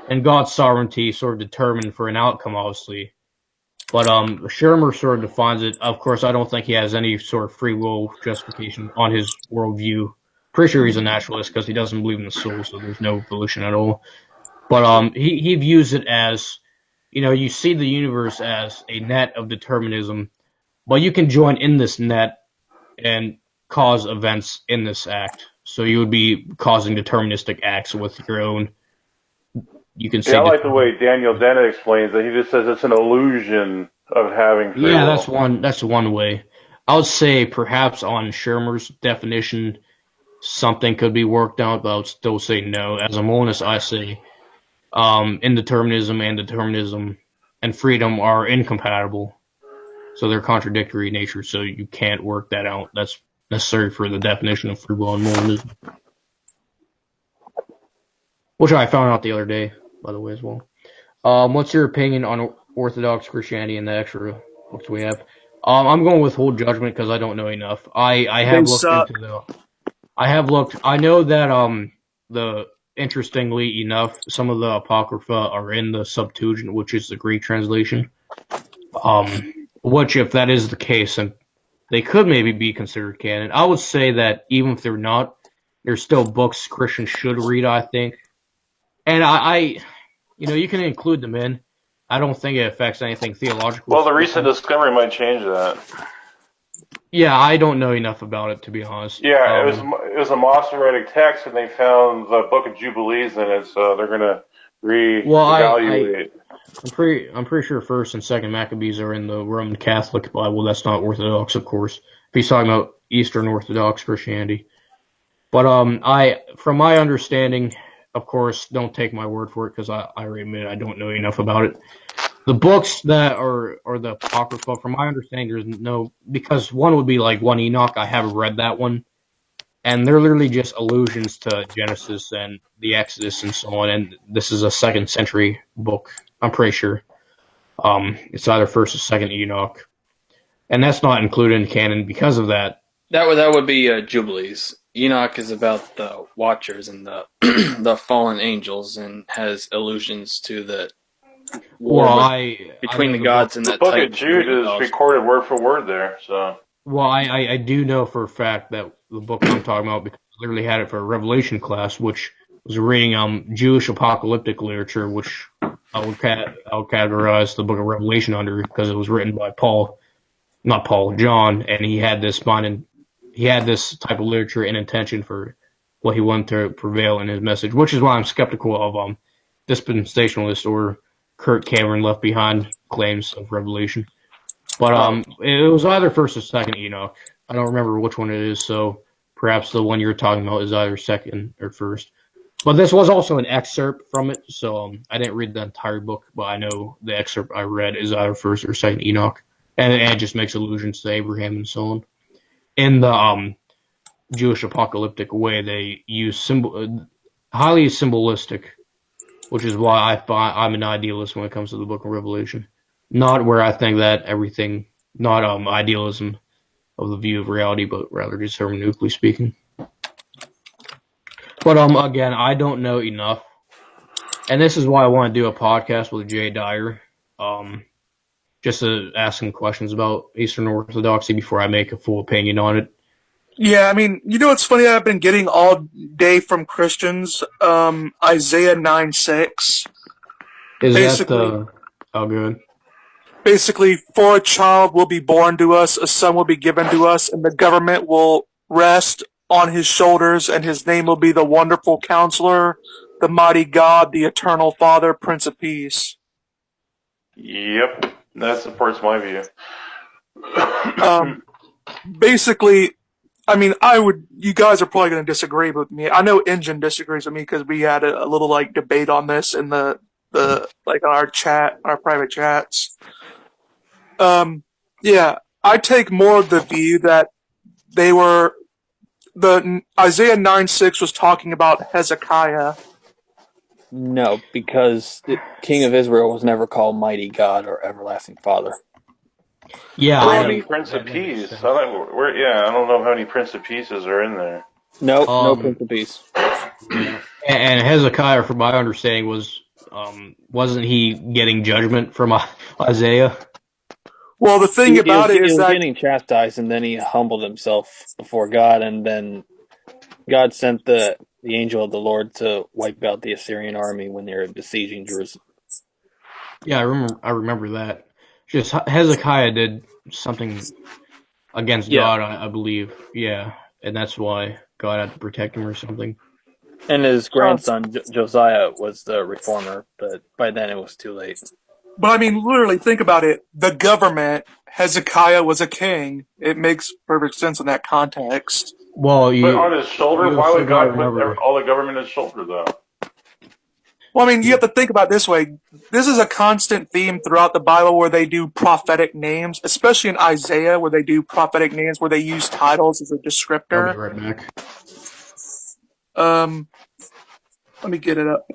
and God's sovereignty sort of determined for an outcome, obviously. But Shermer sort of defines it. Of course, I don't think he has any sort of free will justification on his worldview. Pretty sure he's a naturalist because he doesn't believe in the soul, so there's no evolution at all. But he views it as, you see the universe as a net of determinism, but you can join in this net and cause events in this act. So you would be causing deterministic acts with your own. You can say. Yeah, I like the way Daniel Dennett explains it. He just says it's an illusion of having free will. Yeah, that's one way. I would say perhaps on Shermer's definition, something could be worked out, but I would still say no. As a monist, I say indeterminism and determinism and freedom are incompatible. So they're contradictory in nature, so you can't work that out. That's necessary for the definition of free will and monism. Which I found out the other day, by the way, as well. What's your opinion on Orthodox Christianity and the extra books we have? I'm going with whole judgment because I don't know enough. I have looked. I know that interestingly enough, some of the Apocrypha are in the Septuagint, which is the Greek translation. Which, if that is the case, and they could maybe be considered canon. I would say that even if they're not, there's still books Christians should read, I think. And you can include them in. I don't think it affects anything theological. Well, the recent discovery might change that. Yeah, I don't know enough about it, to be honest. Yeah, it was a Masoretic text, and they found the Book of Jubilees in it, so they're going to reevaluate. I'm pretty sure First and Second Maccabees are in the Roman Catholic Bible. That's not Orthodox, of course. If he's talking about Eastern Orthodox Christianity. But from my understanding, of course, don't take my word for it because I already admit I don't know enough about it. The books that are the Apocrypha, from my understanding, there's no, because one would be like 1 Enoch. I haven't read that one. And they're literally just allusions to Genesis and the Exodus and so on. And this is a 2nd century book, I'm pretty sure. It's either 1st or 2nd Enoch. And that's not included in canon because of that. That would be Jubilees. Enoch is about the Watchers and the the fallen angels and has allusions to the war between the gods and that type. The Book of Jude is recorded word for word there. So. Well, I do know for a fact that the book I'm talking about, because I literally had it for a Revelation class, which was reading Jewish apocalyptic literature, which I would categorize the Book of Revelation under because it was written by John, and he had this type of literature in intention for what he wanted to prevail in his message, which is why I'm skeptical of dispensationalist or Kurt Cameron left behind claims of Revelation. But it was either 1st or 2nd Enoch. I don't remember which one it is, so perhaps the one you're talking about is either 2nd or 1st. But this was also an excerpt from it, so I didn't read the entire book, but I know the excerpt I read is either 1st or 2nd Enoch, and it just makes allusions to Abraham and so on. In the Jewish apocalyptic way, they use highly symbolistic, which is why I'm an idealist when it comes to the Book of Revelation. Not where I think that everything, not idealism of the view of reality, but rather just hermeneutically speaking. But again, I don't know enough, and this is why I want to do a podcast with Jay Dyer, just to ask him questions about Eastern Orthodoxy before I make a full opinion on it. Yeah, I mean, what's funny I've been getting all day from Christians? Isaiah 9:6. Is that oh, good. Basically, for a child will be born to us, a son will be given to us, and the government will rest on his shoulders, and his name will be the Wonderful Counselor, the Mighty God, the Eternal Father, Prince of Peace. Yep, that supports my view. Basically, I mean, you guys are probably going to disagree with me. I know Engine disagrees with me because we had a little, debate on this in the on our chat, our private chats. Yeah, I take more of the view that the Isaiah 9:6 was talking about Hezekiah. No, because the King of Israel was never called Mighty God or Everlasting Father. Yeah, I mean, Prince of Peace. I don't know how many Prince of Pieces are in there. No Prince of Peace. And Hezekiah, from my understanding, was wasn't he getting judgment from Isaiah? Well, the thing about it is he was that getting chastised, and then he humbled himself before God, and then God sent the angel of the Lord to wipe out the Assyrian army when they were besieging Jerusalem. Yeah, I remember that. Just Hezekiah did something against God, I believe. Yeah, and that's why God had to protect him or something. And his grandson Josiah was the reformer, but by then it was too late. But I mean, literally, think about it. The government, Hezekiah was a king. It makes perfect sense in that context. Well, but on his shoulder, why would God put all the government on his shoulder, though? Well, I mean, you have to think about it this way. This is a constant theme throughout the Bible where they do prophetic names, especially in Isaiah, where they do prophetic names, where they use titles as a descriptor. I'll be right back. Let me get it up.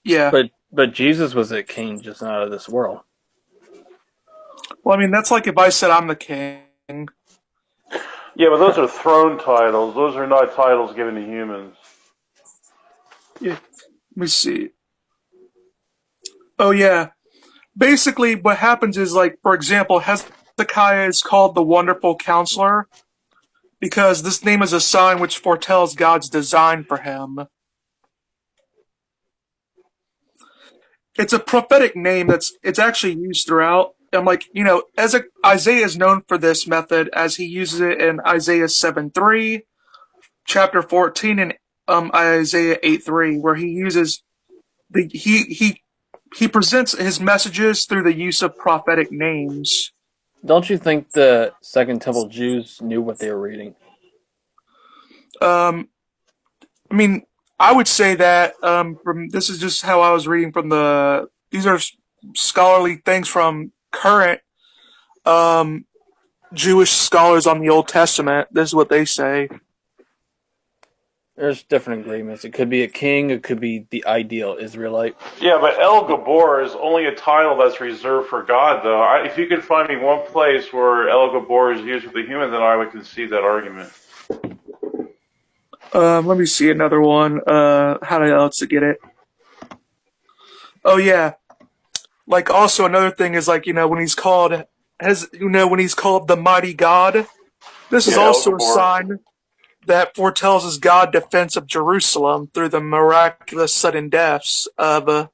Yeah. But Jesus was a king just not of this world. Well, I mean, that's like if I said I'm the king. Yeah, but those are throne titles. Those are not titles given to humans. Yeah. Let me see. Oh, yeah. Basically, what happens is, like, for example, Hezekiah is called the Wonderful Counselor because this name is a sign which foretells God's design for him. It's a prophetic name it's actually used throughout. And like, you know, Isaiah is known for this method as he uses it in Isaiah 7:3, chapter 14, and Isaiah 8:3, where he uses he presents his messages through the use of prophetic names. Don't you think the Second Temple Jews knew what they were reading? I mean, I would say that this is just how I was reading from these are scholarly things from current Jewish scholars on the Old Testament. This is what they say. There's different agreements. It could be a king. It could be the ideal Israelite. Yeah, but El Gabor is only a title that's reserved for God, though. If you could find me one place where El Gabor is used with the human, then I would concede that argument. Let me see another one. How else to get it? Oh yeah, like also another thing is like, you know, when he's called the mighty God. This is also a sign that foretells his God defense of Jerusalem through the miraculous sudden deaths of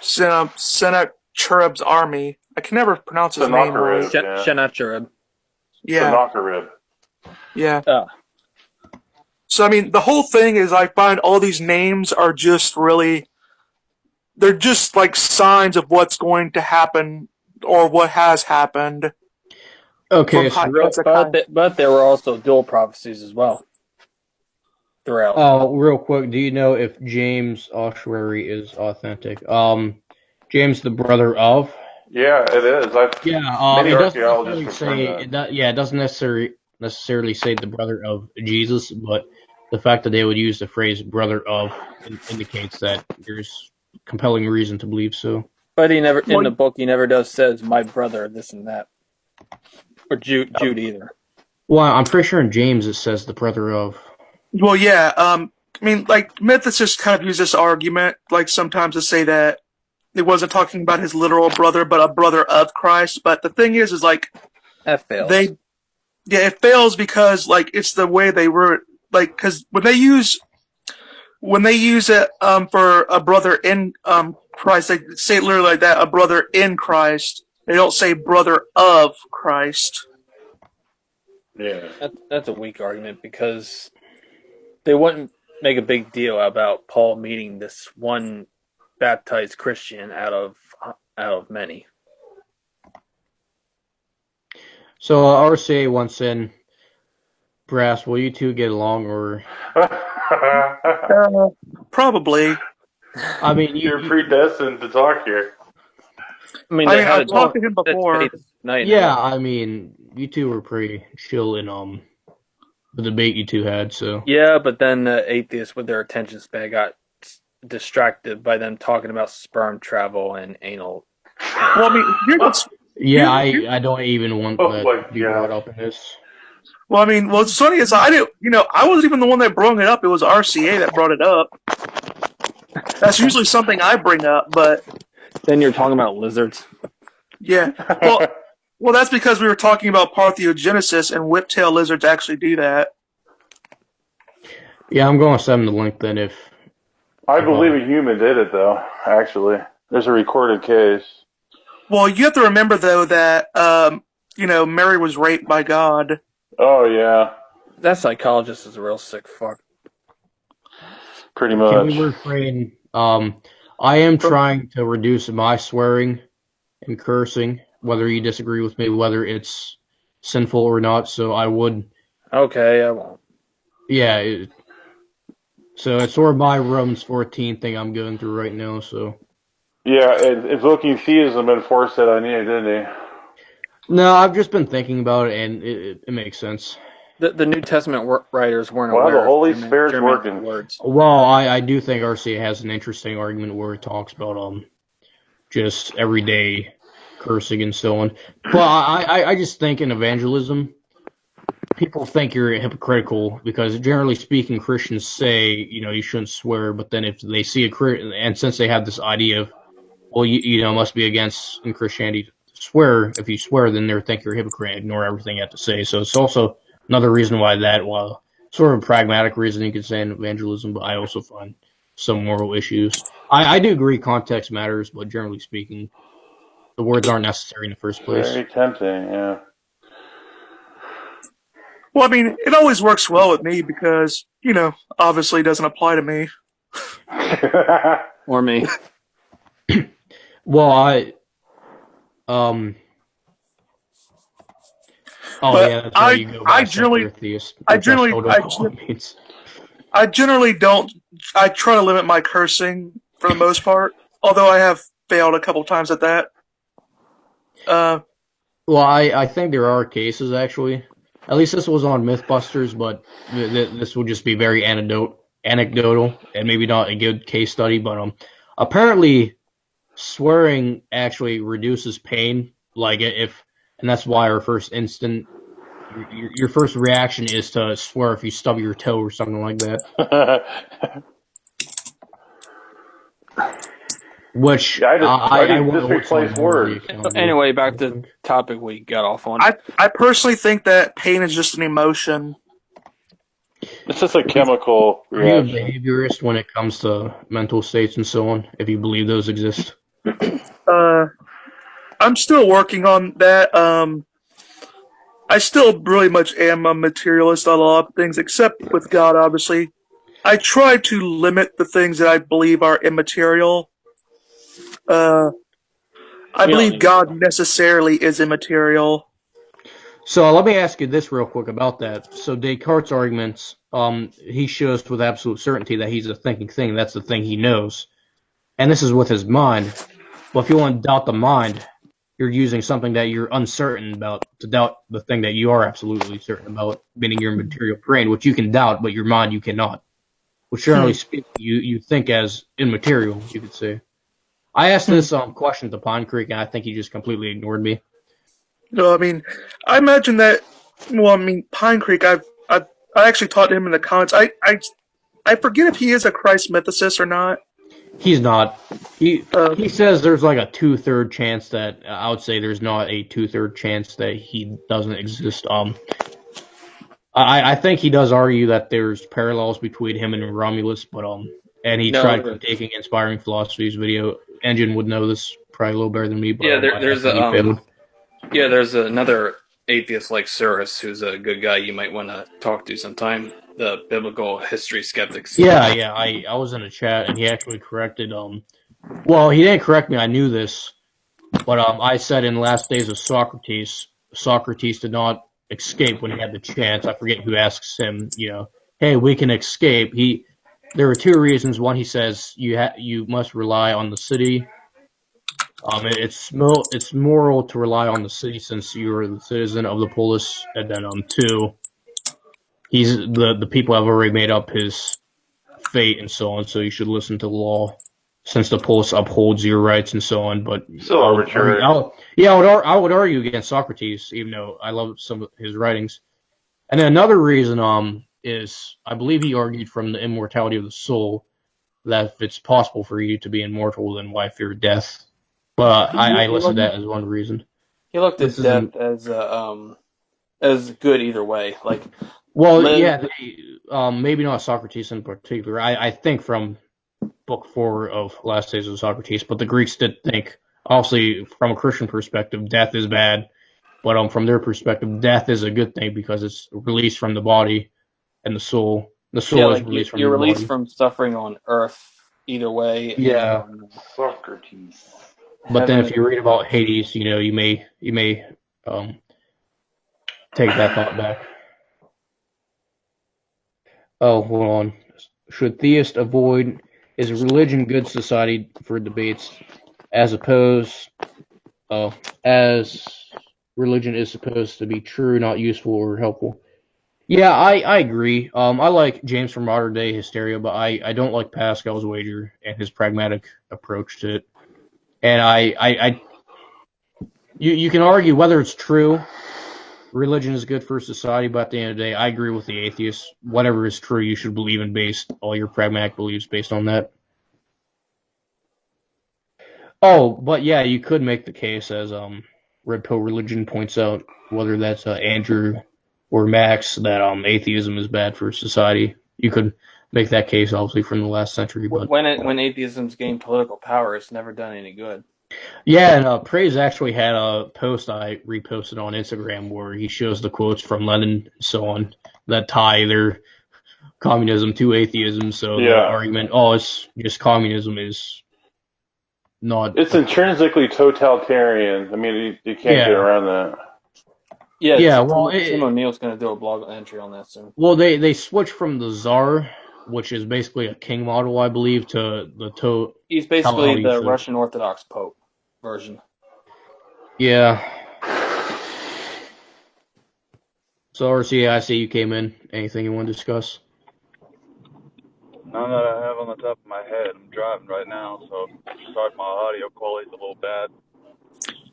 Sennacherib's army. I can never pronounce his name right. Sennacherib. Yeah. Sennacherib. Yeah. So, I mean, the whole thing is I find all these names are just really, they're just like signs of what's going to happen or what has happened. Okay, but there were also dual prophecies as well throughout. Real quick, do you know if James Ossuary is authentic? James, the brother of? Yeah, it is. Many archaeologists it doesn't necessarily say the brother of Jesus, but the fact that they would use the phrase "brother of" indicates that there's compelling reason to believe so. But in the book he never says my brother this and that, or Jude either. Well, I'm pretty sure in James it says the brother of. Well, yeah. I mean, like Methodists kind of use this argument, like sometimes to say that it wasn't talking about his literal brother, but a brother of Christ. But the thing is like that fails. It fails because like it's the way they were. Like, because when they use it for a brother in Christ, they say it literally like that: a brother in Christ. They don't say brother of Christ. Yeah, that's a weak argument because they wouldn't make a big deal about Paul meeting this one baptized Christian out of many. So RCA once in. Brass, will you two get along, or? Probably. I mean, you're predestined to talk here. I mean, I've talked to him before. Yeah, I mean, you two were pretty chill in the debate you two had. So. Yeah, but then the atheists with their attention span got distracted by them talking about sperm travel and anal. Well, I mean, I don't even want that to be brought up in this. Well, I mean, what's funny is I wasn't even the one that brought it up. It was RCA that brought it up. That's usually something I bring up, but Then you're talking about lizards. yeah. Well, that's because we were talking about parthenogenesis, and whiptail lizards actually do that. Yeah, I'm going to send the link then if... I believe a human did it, though, actually. There's a recorded case. Well, you have to remember, though, that, Mary was raped by God. Oh, yeah. That psychologist is a real sick fuck. Pretty much. Can we refrain? I am trying to reduce my swearing and cursing, whether you disagree with me, whether it's sinful or not, so I would... Okay, I won't. Yeah, so it's sort of my Romans 14 thing I'm going through right now, so... Yeah, invoking theism enforced that on you, didn't he? No, I've just been thinking about it, and it makes sense. The New Testament writers weren't aware the Holy of Spirit's German working. words. Well, I do think RCA has an interesting argument where it talks about just everyday cursing and so on. But I just think in evangelism, people think you're hypocritical because generally speaking, Christians say, you shouldn't swear, but then if they see and since they have this idea of, well, you must be against in Christianity to swear. If you swear, then they think you're a hypocrite and ignore everything you have to say. So it's also another reason why while sort of a pragmatic reason you could say in evangelism, but I also find some moral issues. I do agree context matters, but generally speaking, the words aren't necessary in the first place. Very tempting, yeah. Well, I mean, it always works well with me because, obviously it doesn't apply to me. Or me. Well, Oh, but yeah, that's why you go by secular theist. I generally don't. I try to limit my cursing for the most part, although I have failed a couple times at that. Well, I think there are cases actually. At least this was on MythBusters, but this would just be very anecdotal and maybe not a good case study. But apparently, swearing actually reduces pain. And that's why our first instant, your first reaction is to swear if you stub your toe or something like that. Which I just replace words. Anyway, back to the topic we got off on. I personally think that pain is just an emotion. It's just a chemical reaction. Are you a behaviorist when it comes to mental states and so on, if you believe those exist? I'm still working on that. I still really much am a materialist on a lot of things, except with God, obviously. I try to limit the things that I believe are immaterial. I believe God necessarily is immaterial. So let me ask you this real quick about that. So Descartes' arguments, he shows with absolute certainty that he's a thinking thing. That's the thing he knows. And this is with his mind. Well, if you want to doubt the mind, you're using something that you're uncertain about to doubt the thing that you are absolutely certain about, meaning your material brain, which you can doubt, but your mind you cannot. Which generally speaking, you think as immaterial, you could say. I asked this question to Pine Creek, and I think he just completely ignored me. No, I mean, I imagine that. Well, I mean, Pine Creek. I actually talked to him in the comments. I forget if he is a Christ mythicist or not. He's not. He says there's like a 2/3 chance that I would say there's not a 2/3 chance that he doesn't exist. I think he does argue that there's parallels between him and Romulus, but and he tried critiquing Inspiring Philosophy's video. Engine would know this probably a little better than me. But yeah, there's another atheist like Cyrus who's a good guy you might want to talk to sometime. The biblical history skeptics. Yeah, I was in a chat and he actually corrected. Well, he didn't correct me. I knew this, but I said in the last days of Socrates did not escape when he had the chance. I forget who asks him. Hey, we can escape. There were two reasons. One, he says you must rely on the city. It's moral to rely on the city since you're the citizen of the polis. And then two, he's the people have already made up his fate and so on. So you should listen to the law since the polis upholds your rights and so on. But so arbitrary. I would argue against Socrates, even though I love some of his writings. And then another reason is I believe he argued from the immortality of the soul, that if it's possible for you to be immortal, then why fear death? But I listed that as one reason. He looked at death as good either way. Like, maybe not Socrates in particular. I think from Book 4 of Last Days of Socrates, but the Greeks did think, obviously, from a Christian perspective, death is bad. But from their perspective, death is a good thing because it's released from the body and the soul. The soul is released from the body. You're released from suffering on Earth either way. Yeah. Socrates. But then if you read about Hades, you may take that thought back. Oh, hold on. Should theists avoid, is religion good society for debates as religion is supposed to be true, not useful or helpful? Yeah, I agree. I like James from Modern Day Hysteria, but I don't like Pascal's wager and his pragmatic approach to it. And you can argue whether it's true, religion is good for society, but at the end of the day, I agree with the atheists. Whatever is true, you should believe in based all your pragmatic beliefs based on that. Oh, but yeah, you could make the case as Red Pill Religion points out, whether that's Andrew or Max, that atheism is bad for society. You could make that case, obviously, from the last century. But when atheism's gained political power, it's never done any good. Yeah, and Praise actually had a post I reposted on Instagram where he shows the quotes from Lenin and so on that tie their communism to atheism. So the argument, it's just communism is not... It's intrinsically totalitarian. I mean, you can't get around that. Yeah, well... Tim O'Neill's going to do a blog entry on that soon. Well, they switched from the Tsar, which is basically a king model, I believe, to the He's basically the Russian Orthodox Pope version. Yeah. So, RCA, I see you came in. Anything you want to discuss? None that I have on the top of my head. I'm driving right now, so sorry my audio quality's a little bad.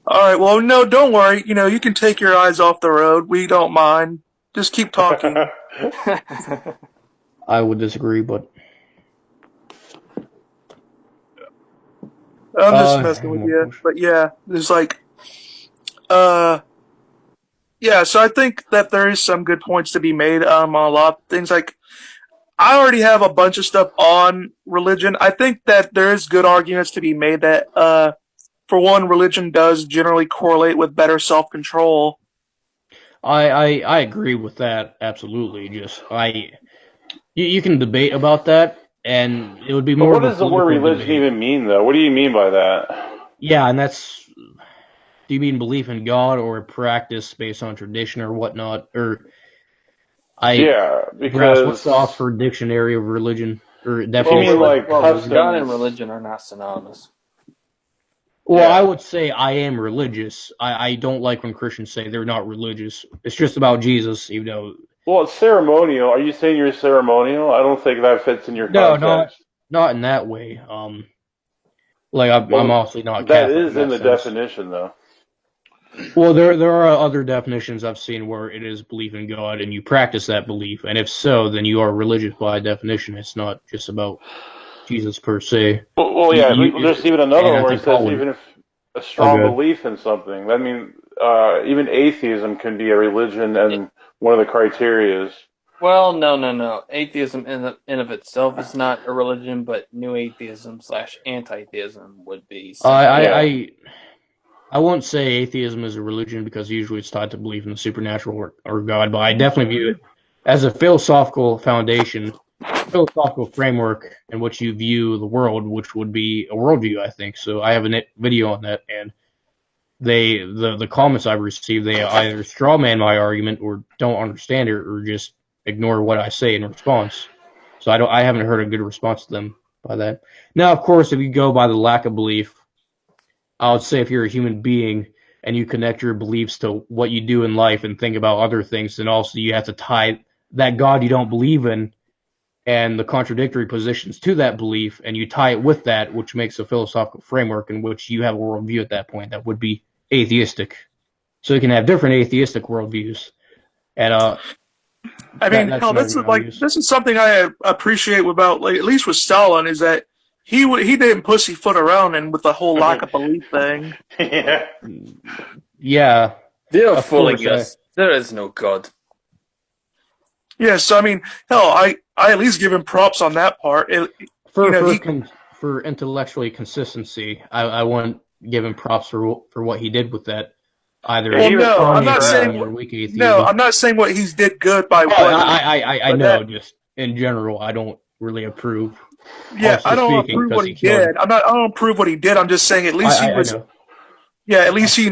All right, well, no, don't worry. You can take your eyes off the road. We don't mind. Just keep talking. I would disagree, but... I'm just messing with you. But yeah, there's so I think that there is some good points to be made on a lot of things. Like, I already have a bunch of stuff on religion. I think that there is good arguments to be made that, for one, religion does generally correlate with better self-control. I agree with that, absolutely. You can debate about that, and it would be more. But what does the word religion even mean, though? What do you mean by that? Yeah, and that's. Do you mean belief in God or a practice based on tradition or whatnot? Because what's the Oxford Dictionary of Religion or definition? God and religion are not synonymous. Well, I would say I am religious. I don't like when Christians say they're not religious. It's just about Jesus, even though... Well, it's ceremonial. Are you saying you're ceremonial? I don't think that fits in your context. No, not in that way. I'm obviously not Catholic. That is in the definition, though. Well, there are other definitions I've seen where it is belief in God and you practice that belief. And if so, then you are religious by definition. It's not just about Jesus per se. Well, there's even another one where it says even if a strong belief in something. I mean, even atheism can be a religion and one of the criteria is. Well, no. Atheism in of itself is not a religion, but new atheism / anti-theism would be. I won't say atheism is a religion because usually it's tied to belief in the supernatural or God, but I definitely view it as a philosophical foundation, philosophical framework in which you view the world, which would be a worldview, I think. So I have a video on that, and the comments I've received, they either strawman my argument or don't understand it or just ignore what I say in response. So I haven't heard a good response to them by that. Now, of course, if you go by the lack of belief, I would say if you're a human being and you connect your beliefs to what you do in life and think about other things, then also you have to tie that God you don't believe in and the contradictory positions to that belief, and you tie it with that, which makes a philosophical framework in which you have a worldview at that point that would be atheistic. So you can have different atheistic worldviews. And this is something I appreciate about, at least with Stalin, is that he didn't pussyfoot around and with the whole lack of belief thing. Yeah. Yeah. They're fooling us. There is no God. Yeah, so I mean, hell, I at least give him props on that part. For intellectually consistency, I won't give him props for what he did with that. Either. Well, no, I'm not saying. No, I'm not saying what he's did good by what. I know. Just in general, I don't really approve. Yeah, I don't approve what he did. I don't approve what he did. I'm just saying at least he was. Yeah, at least he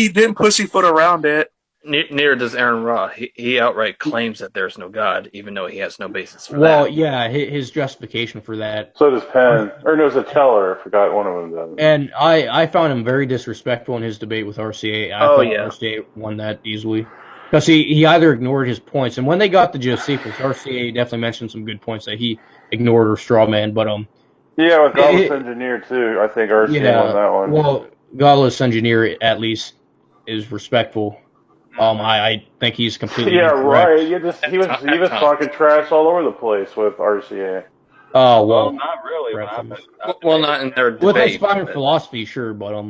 didn't pussyfoot around it. Neither does Aaron Ra. He outright claims that there's no God, even though he has no basis for that. Well, yeah, his justification for that. So does Penn. Or no, it was a Teller. I forgot one of them does. And I found him very disrespectful in his debate with RCA. I thought RCA won that easily. Because he either ignored his points, and when they got to Josephus, RCA definitely mentioned some good points that he ignored or strawman, but yeah, with Godless Engineer too, I think RCA won that one. Well, Godless Engineer at least is respectful. I think he's completely incorrect. Right. He was talking trash all over the place with RCA. Oh well, not really. Well, not in their debate. With inspired philosophy, sure, but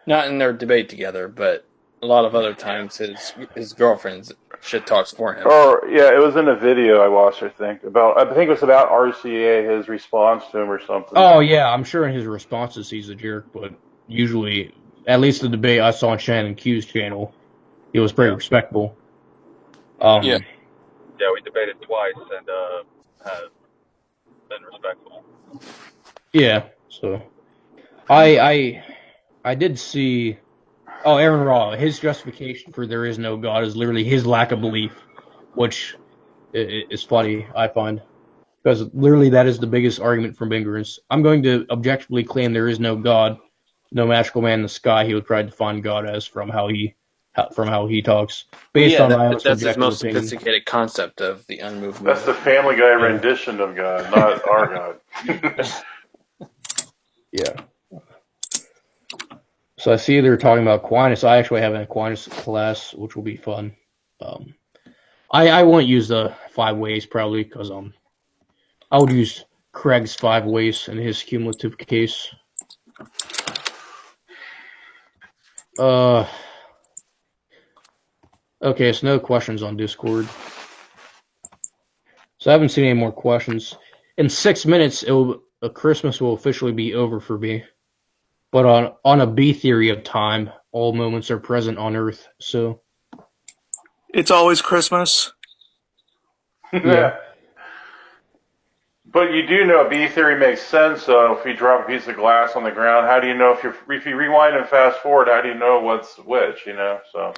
not in their debate together. But a lot of other times, his girlfriend's shit talks for him. Or it was in a video I watched. I think it was about RCA, his response to him or something. Oh yeah, I'm sure in his responses he's a jerk, but usually. At least the debate I saw on Shannon Q's channel, he was pretty respectful. Yeah, we debated twice and have been respectful. Yeah, so I did see. Oh, Aaron Ra, his justification for there is no God is literally his lack of belief, which is funny, I find, because literally that is the biggest argument from ignorance. I'm going to objectively claim there is no God. No magical man in the sky, he would try to define God as from how he talks. Based on my own that's his most opinion. sophisticated concept of the unmoved. That's the Family Guy rendition of God, not our God. Yeah. So I see they're talking about Aquinas. I actually have an Aquinas class, which will be fun. I won't use the 5 ways probably because I would use Craig's 5 ways in his cumulative case. Okay, so no questions on Discord. So I haven't seen any more questions. In 6 minutes, Christmas will officially be over for me. But on a B theory of time, all moments are present on Earth. So it's always Christmas. Yeah. But you do know B theory makes sense. So if you drop a piece of glass on the ground, how do you know if you rewind and fast forward? How do you know what's which? So.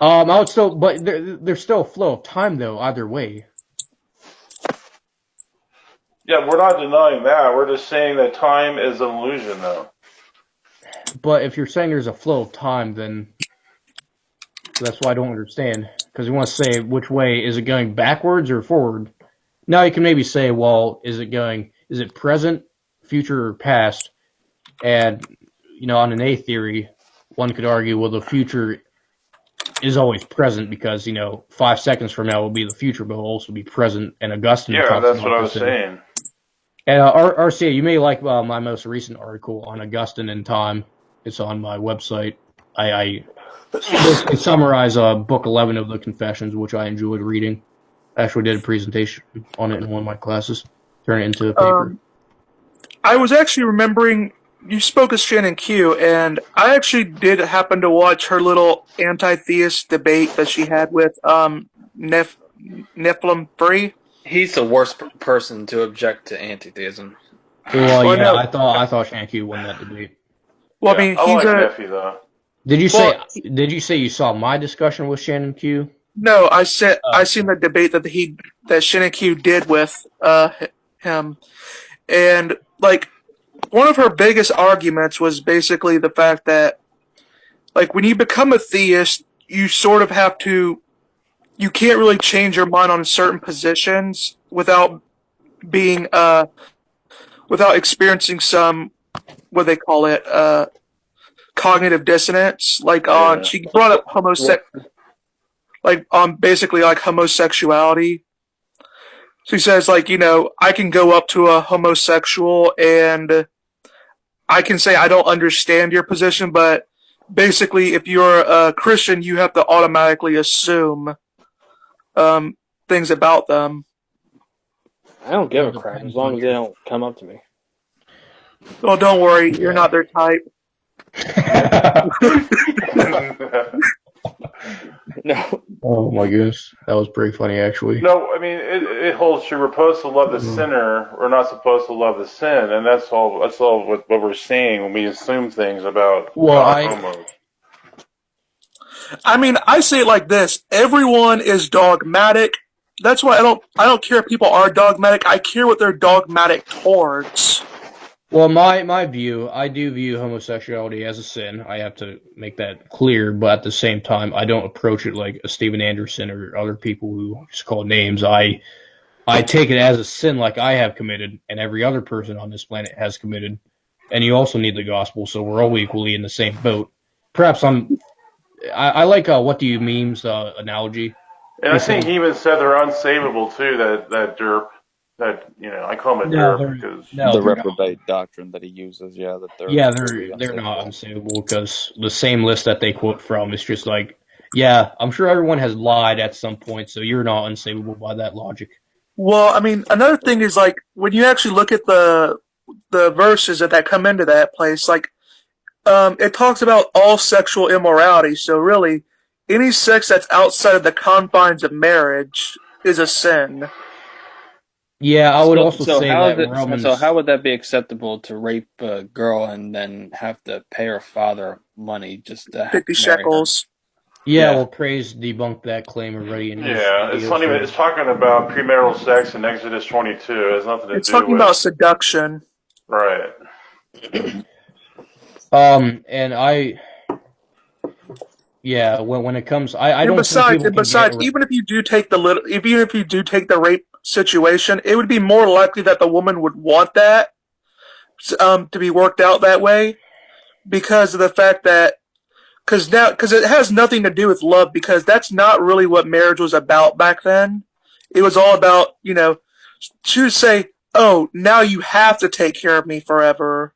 I would still, but there's still a flow of time though. Either way. Yeah, we're not denying that. We're just saying that time is an illusion, though. But if you're saying there's a flow of time, then that's why I don't understand. Because you want to say which way is it going, backwards or forward? Now you can maybe say, well, is it present, future, or past? And, on an A theory, one could argue, well, the future is always present because, 5 seconds from now will be the future, but will also be present. And Augustine talks that's what I was saying. And RCA, you may like my most recent article on Augustine and time. It's on my website. I basically summarize book 11 of the Confessions, which I enjoyed reading. I actually did a presentation on it in one of my classes. Turn it into a paper. I was actually remembering, you spoke of Shannon Q, and I actually did happen to watch her little anti-theist debate that she had with Nephilim Free. He's the worst person to object to anti-theism. Well, yeah, I thought Shannon Q won that debate. Well, I mean, he's Nephi, though. Did you say you saw my discussion with Shannon Q? No, I seen the debate that Shannon Q did with him, and one of her biggest arguments was basically the fact that when you become a theist, you sort of have to, you can't really change your mind on certain positions without being without experiencing some, what they call it, cognitive dissonance. She brought up homosexuality. So he says, like, I can go up to a homosexual and I can say I don't understand your position, but basically, if you're a Christian, you have to automatically assume things about them. I don't give a crap as long as they don't come up to me. Well, don't worry, you're not their type. No. Oh my goodness, that was pretty funny, actually. No, I mean it holds true. We're supposed to love the sinner. We're not supposed to love the sin, and that's all. That's all what we're saying when we assume things about homos. I mean, I say it like this: everyone is dogmatic. That's why I don't care if people are dogmatic. I care what they're dogmatic towards. Well, my view, I do view homosexuality as a sin. I have to make that clear, but at the same time, I don't approach it like a Steven Anderson or other people who just call names. I take it as a sin like I have committed and every other person on this planet has committed. And you also need the gospel, so we're all equally in the same boat. Perhaps I like what do you memes analogy. And I think he even said they're unsavable too. That I call him a derp because the reprobate doctrine that he uses. Yeah, that they're not unsavable because the same list that they quote from is just like, yeah, I'm sure everyone has lied at some point, so you're not unsavable by that logic. Well, I mean, another thing is like when you actually look at the verses that come into that place, like it talks about all sexual immorality. So really, any sex that's outside of the confines of marriage is a sin. Yeah, I would also say that Romans... So how would that be acceptable to rape a girl and then have to pay her father money just to 50 shekels? Yeah, well, Praise debunked that claim already. It's funny. It's talking about premarital sex in Exodus 22. It has nothing to do with... It's talking about seduction. Right. And when it comes, I don't. Besides, even if you do take the rape situation, it would be more likely that the woman would want that to be worked out that way because of the fact that because it has nothing to do with love because that's not really what marriage was about back then. It was all about she would say, "Oh, now you have to take care of me forever."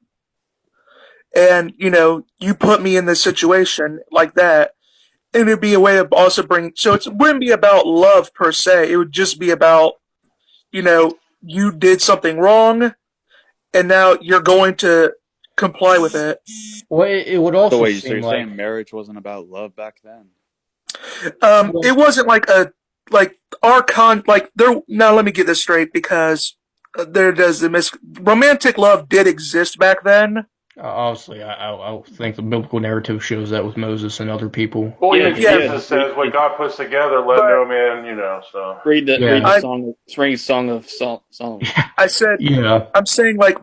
And, you put me in this situation like that. It would be a way of also bringing... So it wouldn't be about love per se. It would just be about, you did something wrong, and now you're going to comply with it. Well, it would also so seem you're like... saying marriage wasn't about love back then? It wasn't like now let me get this straight, because romantic love did exist back then. Obviously, I think the biblical narrative shows that with Moses and other people. Well, even Jesus says, what God puts together, let no man, so. Read the Song of Solomon. I said, yeah. I'm saying, but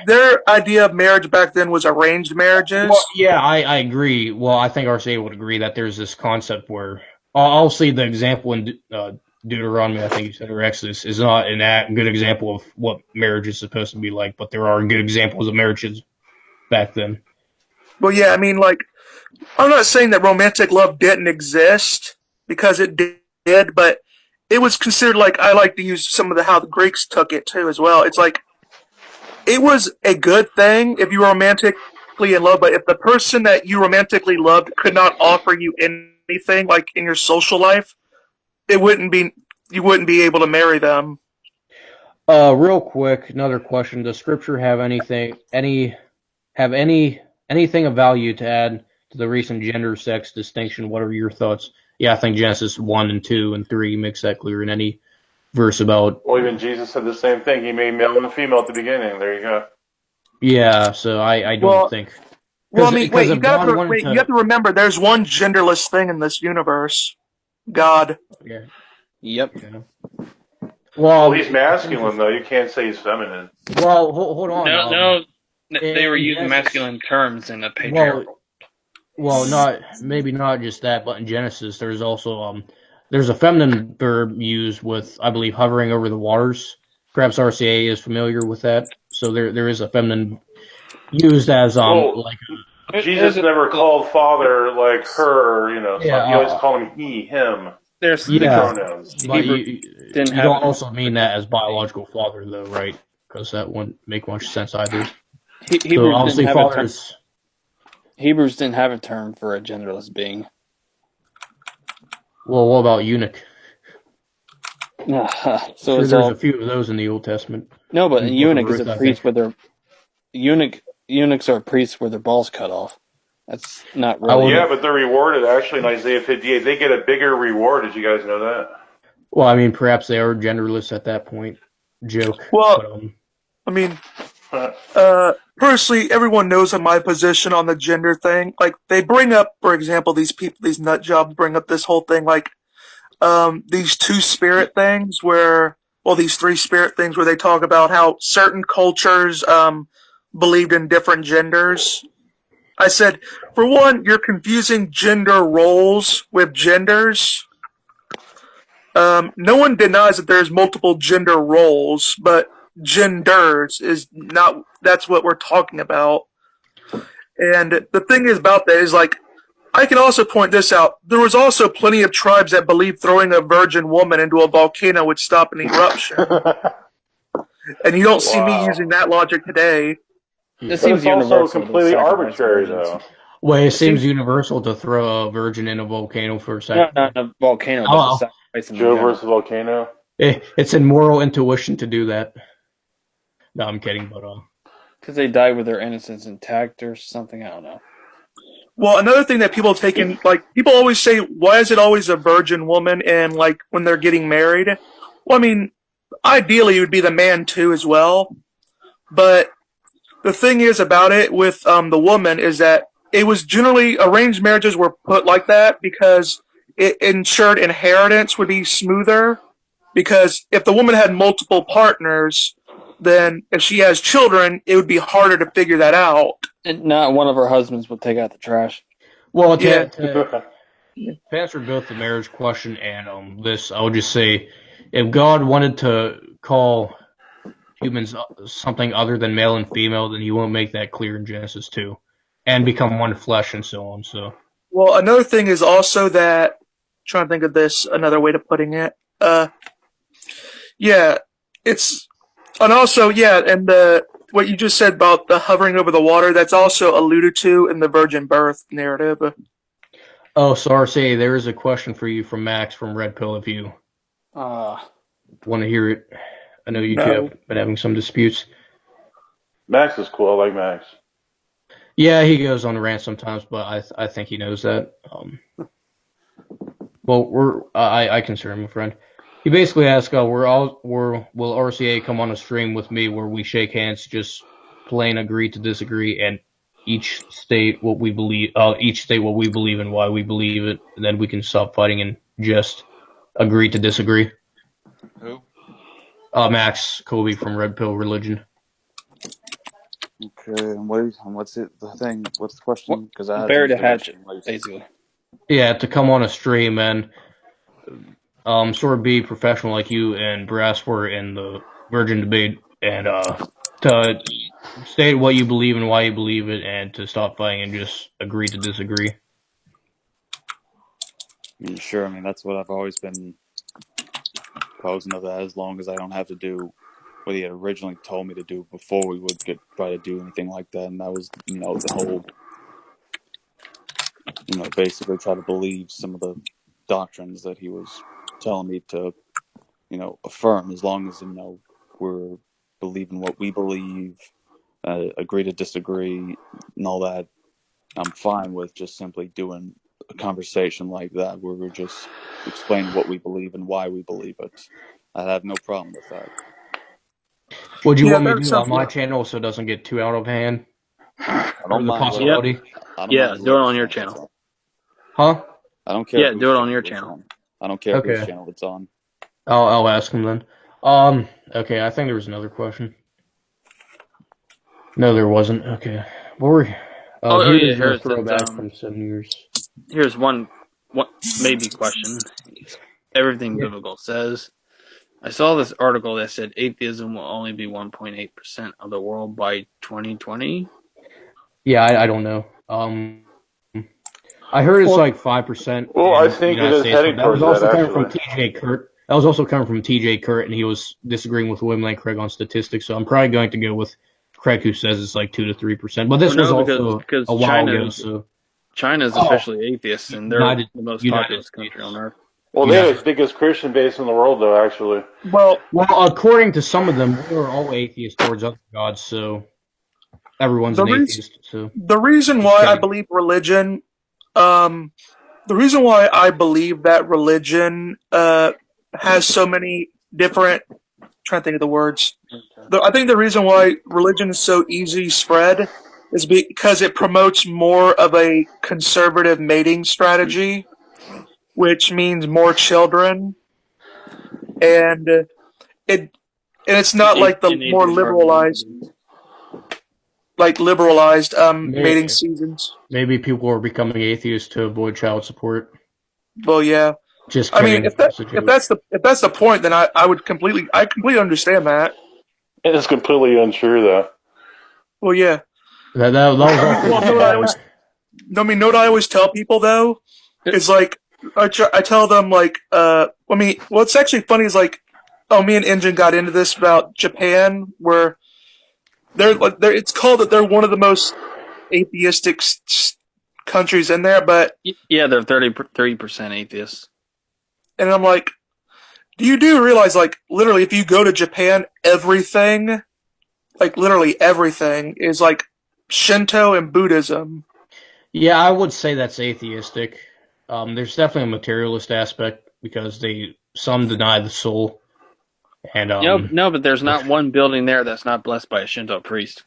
their idea of marriage back then was arranged marriages. Well, yeah, I agree. Well, I think RCA would agree that there's this concept where, I'll see the example in Deuteronomy, I think you said, or Exodus, is not a good example of what marriage is supposed to be like, but there are good examples of marriages back then. Well, yeah, I mean, I'm not saying that romantic love didn't exist, because it did, but it was considered, I like to use some of how the Greeks took it, too, as well. It's it was a good thing if you were romantically in love, but if the person that you romantically loved could not offer you anything, in your social life, you wouldn't be able to marry them. Real quick, another question: does Scripture have anything of value to add to the recent gender sex distinction? What are your thoughts? Yeah, I think Genesis 1 and 2 and 3 makes that clear in any verse about. Well, even Jesus said the same thing. He made male and female at the beginning. There you go. Yeah, so I don't think. Well, I mean, wait, you have to remember, there's one genderless thing in this universe. God. Yeah. Yep. Yeah. Well, he's masculine, though. You can't say he's feminine. Well, hold on. No, they were using masculine terms in the patriarchal. Well, maybe not just that, but in Genesis, there's also there's a feminine verb used with, I believe, hovering over the waters. Perhaps RCA is familiar with that. So there is a feminine used as Jesus never called father like her, so he always called him he, him. There's pronouns. But you don't also mean that as biological father, though, right? Because that wouldn't make much sense either. So obviously, fathers. Hebrews didn't have a term for a genderless being. Well, what about eunuch? So there's a few of those in the Old Testament. No, but eunuch is a priest with their eunuchs are priests with their balls cut off. That's not really. Yeah, but they're rewarded. Actually, in Isaiah 58, they get a bigger reward. Did you guys know that? Well, I mean, perhaps they are genderless at that point. Joke. Well, but, I mean, personally, everyone knows my position on the gender thing. Like, they bring up, for example, these people, these nut jobs bring up this whole thing, like, these two spirit things these three spirit things where they talk about how certain cultures, believed in different genders. I said, for one, you're confusing gender roles with genders. No one denies that there's multiple gender roles, but genders is not, that's what we're talking about. And the thing is about that is, like, I can also point this out. There was also plenty of tribes that believed throwing a virgin woman into a volcano would stop an eruption. And you don't see me using that logic today. This seems also completely arbitrary, though. Well, it seems universal to throw a virgin in a volcano for a second. Not a volcano, but Joe versus volcano. It's in moral intuition to do that. No, I'm kidding, but because they died with their innocence intact or something. I don't know. Well, another thing that people take in, like, people always say, why is it always a virgin woman and, like, when they're getting married? Well, I mean, ideally it would be the man too as well. But the thing is about it with the woman is that it was generally, arranged marriages were put like that because it ensured inheritance would be smoother. Because if the woman had multiple partners, then if she has children, it would be harder to figure that out. And not one of her husbands would take out the trash. Well, to answer both the marriage question and this, I would just say, if God wanted to call humans something other than male and female, then He won't make that clear in Genesis 2, and become one flesh and so on. So, well, another thing is also that, I'm trying to think of this another way of putting it. Yeah, it's, and also and what you just said about the hovering over the water, that's also alluded to in the virgin birth narrative. Oh, so RC, there is a question for you from Max from Red Pill of You. Want to hear it? I know you two have been having some disputes. Max is cool. I like Max. Yeah, he goes on a rant sometimes, but I think he knows that. Well, I consider him a friend. He basically asked, will RCA come on a stream with me where we shake hands, just plain agree to disagree, and each state what we believe and why we believe it, and then we can stop fighting and just agree to disagree. Who? Max Colby from Red Pill Religion. Okay, and what's it? The thing? What's the question? Because I bury the hatchet, basically. Yeah, to come on a stream and sort of be professional like you and Brass were in the Virgin debate, and to state what you believe and why you believe it, and to stop fighting and just agree to disagree. Sure. I mean, that's what I've always been posing of that, as long as I don't have to do what he had originally told me to do before we would try to do anything like that, and that was, the whole, basically try to believe some of the doctrines that he was telling me to, affirm, as long as, we're believing what we believe, agree to disagree, and all that. I'm fine with just simply doing a conversation like that, where we're just explaining what we believe and why we believe it. I have no problem with that. Would you want me to do it on my channel so it doesn't get too out of hand? I don't mind. Possibility? Do it on your channel. Huh? I don't care. Yeah, do it on your channel. I don't care whose channel it's on. I'll ask him then. Okay, I think there was another question. No, there wasn't. Okay. What were here's a throwback from 7 years. Here's one maybe question. Everything biblical says. I saw this article that said atheism will only be 1.8% of the world by 2020. Yeah, I don't know. I heard it's like 5%. Well, I think it is heading towards that. That was also coming from TJ Kurt. That was also coming from TJ Kurt, and he was disagreeing with William Lane Craig on statistics. So I'm probably going to go with Craig, who says it's like 2 to 3%. But this was also a while ago. So China's officially atheist, and they're the most populous country on earth. Well, they're the biggest Christian base in the world, though. Actually, well, according to some of them, we're all atheists towards other gods. So everyone's an atheist. So the reason why I believe religion, the reason why I believe that religion has so many different. I'm trying to think of the words. I think the reason why religion is so easy spread is because it promotes more of a conservative mating strategy, which means more children, and it's not like the more liberalized mating seasons. Maybe people are becoming atheists to avoid child support. Well, yeah. Just kidding. I mean, if that's the point, then I completely understand that. It is completely untrue, though. Well, yeah. That was know what I always tell people though is like I tell them like what's actually funny is like me and Engine got into this about Japan where it's called that they're one of the most atheistic countries in there, but yeah, they're 30% atheists. And I'm like, do you realize like literally if you go to Japan, everything, like literally everything is like Shinto and Buddhism. Yeah, I would say that's atheistic. There's definitely a materialist aspect because some deny the soul. And no, but there's not one building there that's not blessed by a Shinto priest.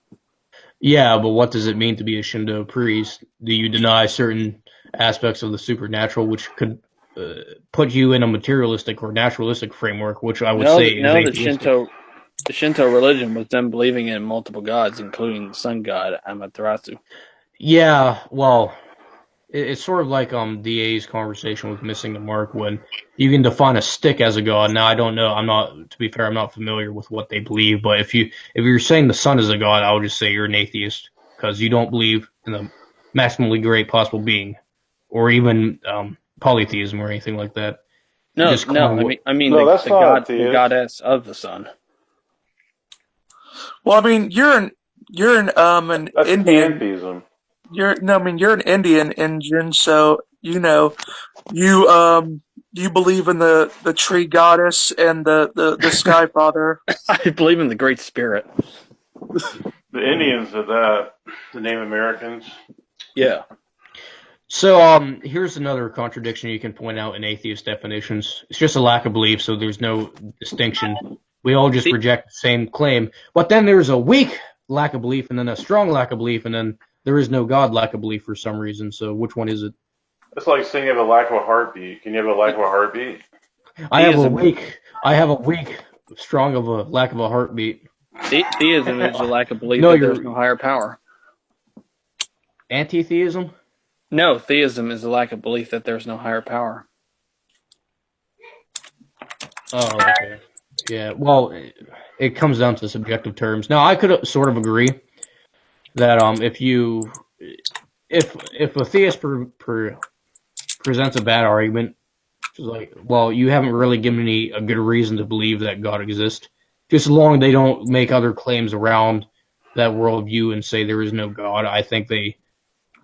Yeah, but what does it mean to be a Shinto priest? Do you deny certain aspects of the supernatural, which could put you in a materialistic or naturalistic framework, which I would say is atheistic? The Shinto religion was them believing in multiple gods, including the sun god Amaterasu. Yeah, well, it's sort of like DA's conversation with missing the mark when you can define a stick as a god. Now I don't know. To be fair, I'm not familiar with what they believe. But if you're saying the sun is a god, I would just say you're an atheist because you don't believe in the maximally great possible being, or even polytheism or anything like that. No. I mean the goddess of the sun. Well, I mean, you're an Indian. Pantheism. You're an Indian Engine, so you believe in the tree goddess and the sky father. I believe in the Great Spirit. The Indians did that. The Native Americans. Yeah. So here's another contradiction you can point out in atheist definitions. It's just a lack of belief, so there's no distinction. We all just reject the same claim. But then there's a weak lack of belief, and then a strong lack of belief, and then there is no God lack of belief for some reason. So which one is it? It's like saying you have a lack of a heartbeat. Can you have a lack of a heartbeat? I have a weak, strong of a lack of a heartbeat. Theism is a lack of belief that there's no higher power. Anti-theism? No, theism is a lack of belief that there's no higher power. Oh, okay. Yeah, well, it comes down to subjective terms. Now, I could sort of agree that if a theist presents a bad argument, it's like, well, you haven't really given me a good reason to believe that God exists. Just as long as they don't make other claims around that worldview and say there is no God, I think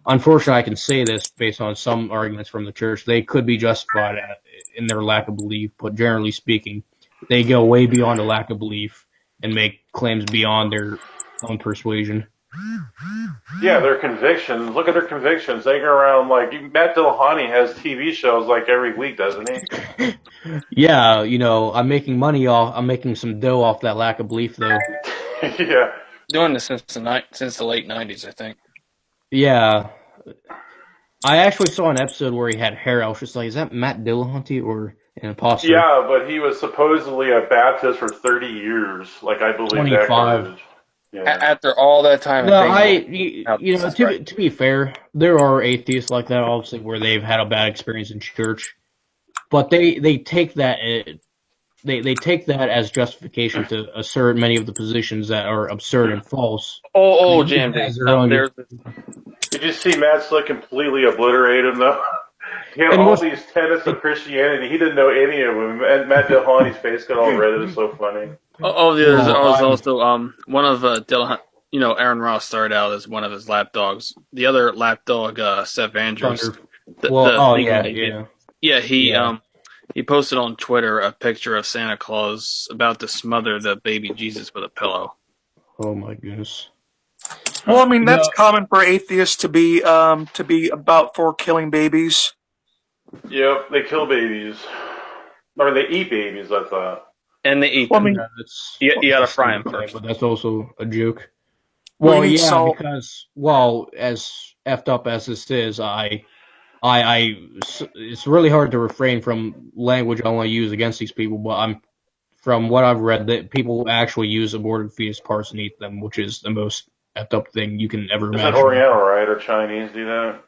unfortunately, I can say this based on some arguments from the church, they could be justified in their lack of belief, but generally speaking, they go way beyond a lack of belief and make claims beyond their own persuasion. Yeah, their convictions. Look at their convictions. They go around Matt Dillahunty has TV shows like every week, doesn't he? Yeah, I'm making some dough off that lack of belief, though. Yeah. Doing this since the late 90s, I think. Yeah. I actually saw an episode where he had hair. I was just like, is that Matt Dillahunty or an imposter? Yeah, but he was supposedly a Baptist for 30 years. I believe 25. that. Yeah. After all that time. No, to be fair, there are atheists like that, obviously, where they've had a bad experience in church, but they take that they take that as justification to assert many of the positions that are absurd and false. JMD. Did you see Matt Slick completely obliterate him, though? He had all these tenets of Christianity. He didn't know any of them. And Matt Dillahunty's face got all red. It was so funny. There's also one of Dillahunty. Aaron Ross started out as one of his lapdogs. The other lapdog, Seth Andrews. He posted on Twitter a picture of Santa Claus about to smother the baby Jesus with a pillow. Oh my goodness. Well, I mean that's common for atheists to be about for killing babies. Yep, they kill babies, or they eat babies. I thought. And they eat them. You gotta fry them first. But that's also a joke. Well, because as effed up as this is, it's really hard to refrain from language I want to use against these people. But from what I've read, that people actually use aborted fetus parts and eat them, which is the most effed up thing you can ever imagine. Is that Oriental, right, or Chinese do that?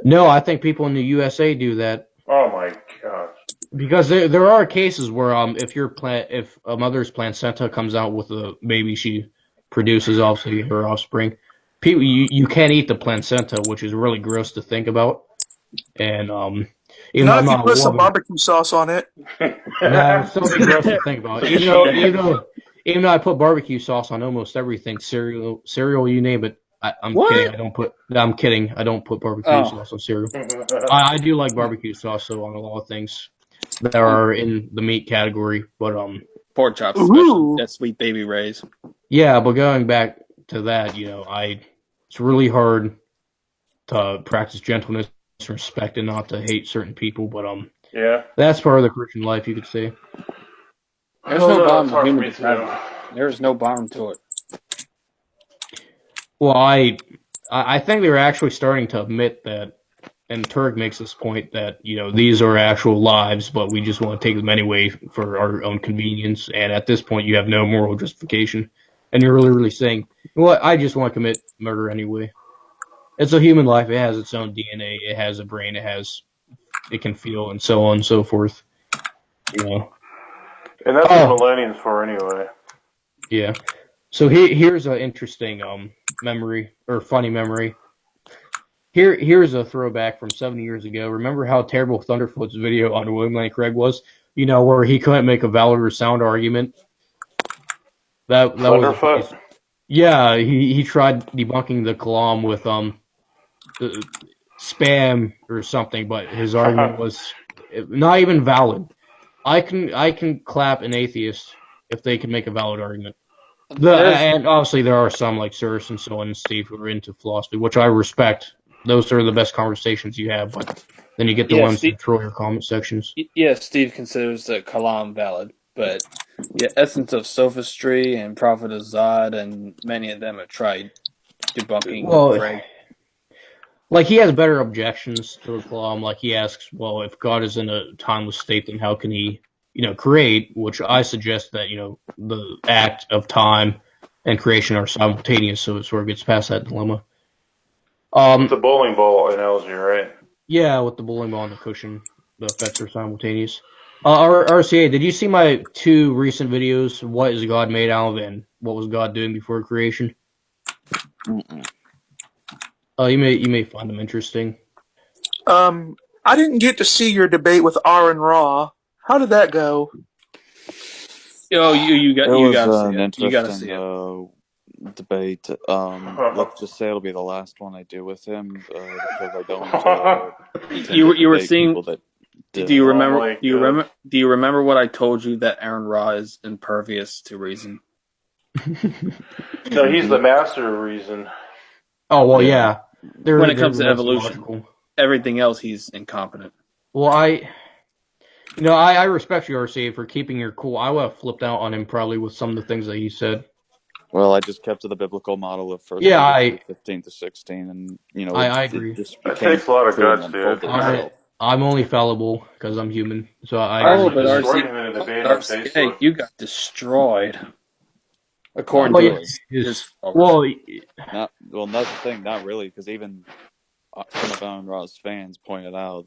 No, I think people in the USA do that. Oh my gosh! Because there are cases where if a mother's placenta comes out with a baby she produces, obviously her offspring, people you can't eat the placenta, which is really gross to think about. And not if you put some barbecue sauce on it. No, it's still gross to think about. Even though I put barbecue sauce on almost everything, cereal, you name it. I'm kidding. I don't put barbecue sauce on cereal. I do like barbecue sauce though on a lot of things that are in the meat category, but pork chops, especially that Sweet Baby Ray's. Yeah, but going back to that, it's really hard to practice gentleness, respect, and not to hate certain people. But that's part of the Christian life, you could say. There's no bottom to human depravity. There's no bottom to it. Well, I think they're actually starting to admit that, and Turk makes this point that, these are actual lives, but we just want to take them anyway for our own convenience, and at this point you have no moral justification. And you're really, really saying, well, I just want to commit murder anyway. It's a human life, it has its own DNA, it has a brain, it can feel, and so on and so forth. And that's what millennium's for anyway. Yeah. So here's an interesting memory, or funny memory. Here's a throwback from 7 years ago. Remember how terrible Thunderfoot's video on William Lane Craig was? Where he couldn't make a valid or sound argument. That Thunderfoot? Yeah, he tried debunking the Kalam with spam or something, but his argument was not even valid. I can clap an atheist if they can make a valid argument. And obviously there are some like Cyrus and so on and Steve who are into philosophy, which I respect. Those are the best conversations you have, but then you get the ones that troll your comment sections. Yeah, Steve considers the Kalam valid, but Essence of Sophistry and Prophet of Zod and many of them have tried debunking Craig. Like, he has better objections to the Kalam. Like, he asks, well, if God is in a timeless state, then how can he, create? Which I suggest that, the act of time and creation are simultaneous, so it sort of gets past that dilemma. It's a bowling ball analogy, right? Yeah, with the bowling ball and the cushion, the effects are simultaneous. RCA, did you see my 2 recent videos? What is God made out of, and what was God doing before creation? Mm-mm. You may find them interesting. I didn't get to see your debate with Aaron Ra. How did that go? You got an interesting debate. Let's just say it'll be the last one I do with him because I don't. You were seeing. Do you remember? Do you remember what I told you that Aaron Ra is impervious to reason? No, he's the master of reason. Oh well, yeah. When it comes to evolution, everything else he's incompetent. Well, I respect you, RCA, for keeping your cool. I would have flipped out on him probably with some of the things that he said. Well, I just kept to the biblical model of 1 Peter 15 to 16, and I agree. It takes a lot of guts, dude. I'm only fallible because I'm human, so I. But RCA, you got destroyed. According to his that's the thing. Not really, because even some of Aaron Ra's fans pointed out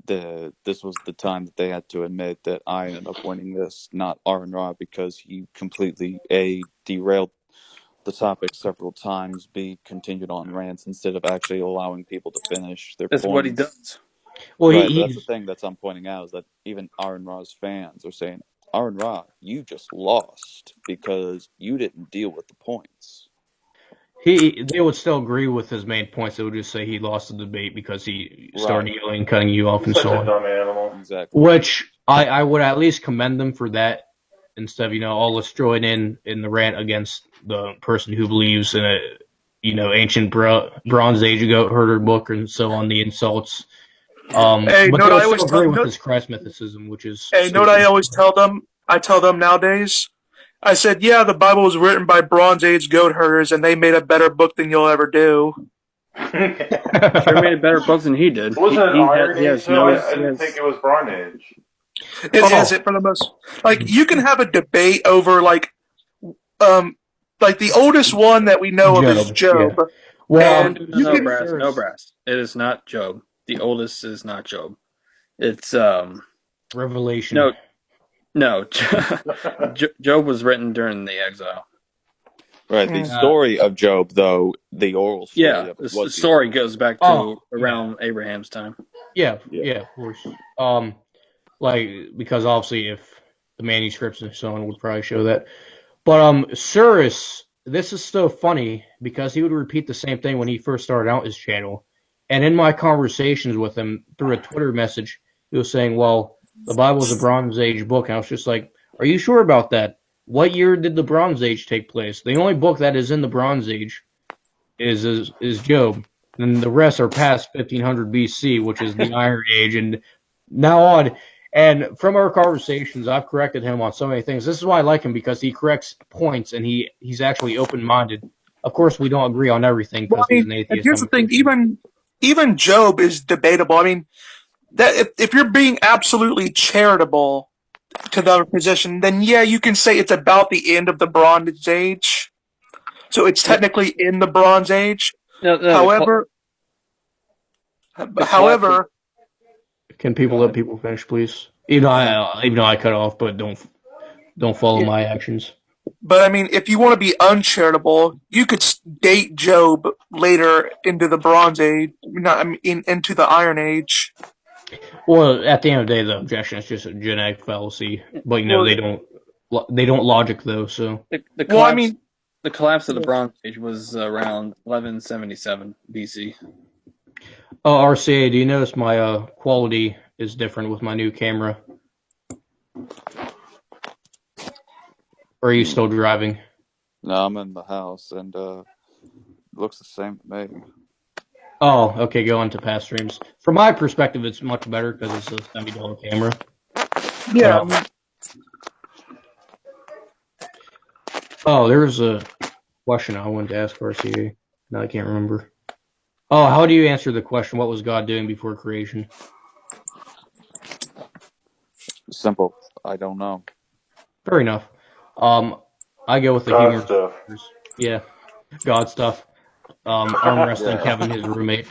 this was the time that they had to admit that I ended up winning this, not Aaron Ra, because he completely derailed the topic several times, be continued on rants instead of actually allowing people to finish their That's points. what he does. Well, Right, but that's the thing that I'm pointing out, is that even Aaron Ra's fans are saying, Aaron Ra, you just lost because you didn't deal with the points. They would still agree with his main points. They would just say he lost the debate because he started yelling, cutting you off, and so on. Such a dumb animal. Exactly. Which I would at least commend them for that, instead of all let's join in the rant against the person who believes in a ancient Bronze Age goat herder book and so on, the insults. But they would still agree with his Christ mythicism, which is. Hey, you know what I always tell them? I tell them nowadays. I said, yeah, the Bible was written by Bronze Age goat herders, and they made a better book than you'll ever do. Sure made a better book than he did. Wasn't it Iron Age? I didn't think it was Bronze Age. It isn't, for the most. Like, you can have a debate over like the oldest one that we know of is Job. Yeah. Well, no brass. It is not Job. The oldest is not Job. It's Revelation. No. Job was written during the exile. Right. The story of Job, though, the oral story. Yeah, the story goes back to around Abraham's time. Yeah, of course. Because obviously, if the manuscripts and so on would probably show that. But Cyrus, this is so funny because he would repeat the same thing when he first started out his channel. And in my conversations with him through a Twitter message, he was saying, well, the Bible is a Bronze Age book. And I was just like, are you sure about that? What year did the Bronze Age take place? The only book that is in the Bronze Age is Job. And the rest are past 1500 BC, which is the Iron Age, and now on. And from our conversations, I've corrected him on so many things. This is why I like him, because he corrects points, and he's actually open-minded. Of course, we don't agree on everything because he's an atheist. Here's the thing: even Job is debatable. I mean, that if you're being absolutely charitable to the other position, then yeah, you can say it's about the end of the Bronze Age. So it's technically in the Bronze Age. No, however, can people let people finish, please? Even though I cut off, but don't follow my actions. But I mean, if you want to be uncharitable, you could date Job later into the Bronze Age, into the Iron Age. Well, at the end of the day, the objection is just a genetic fallacy. But they don't logic though. So the collapse of the Bronze Age was around 1177 BC. Oh, RCA, do you notice my quality is different with my new camera? Or are you still driving? No, I'm in the house, and it looks the same to me. Oh, okay, go on to past streams. From my perspective, it's much better because it's a $70 camera. Yeah. There's a question I wanted to ask RCA. No, I can't remember. Oh, how do you answer the question, what was God doing before creation? Simple. I don't know. Fair enough. I go with the God humor stuff. Yeah, God stuff. Arm wrestling Kevin, his roommate.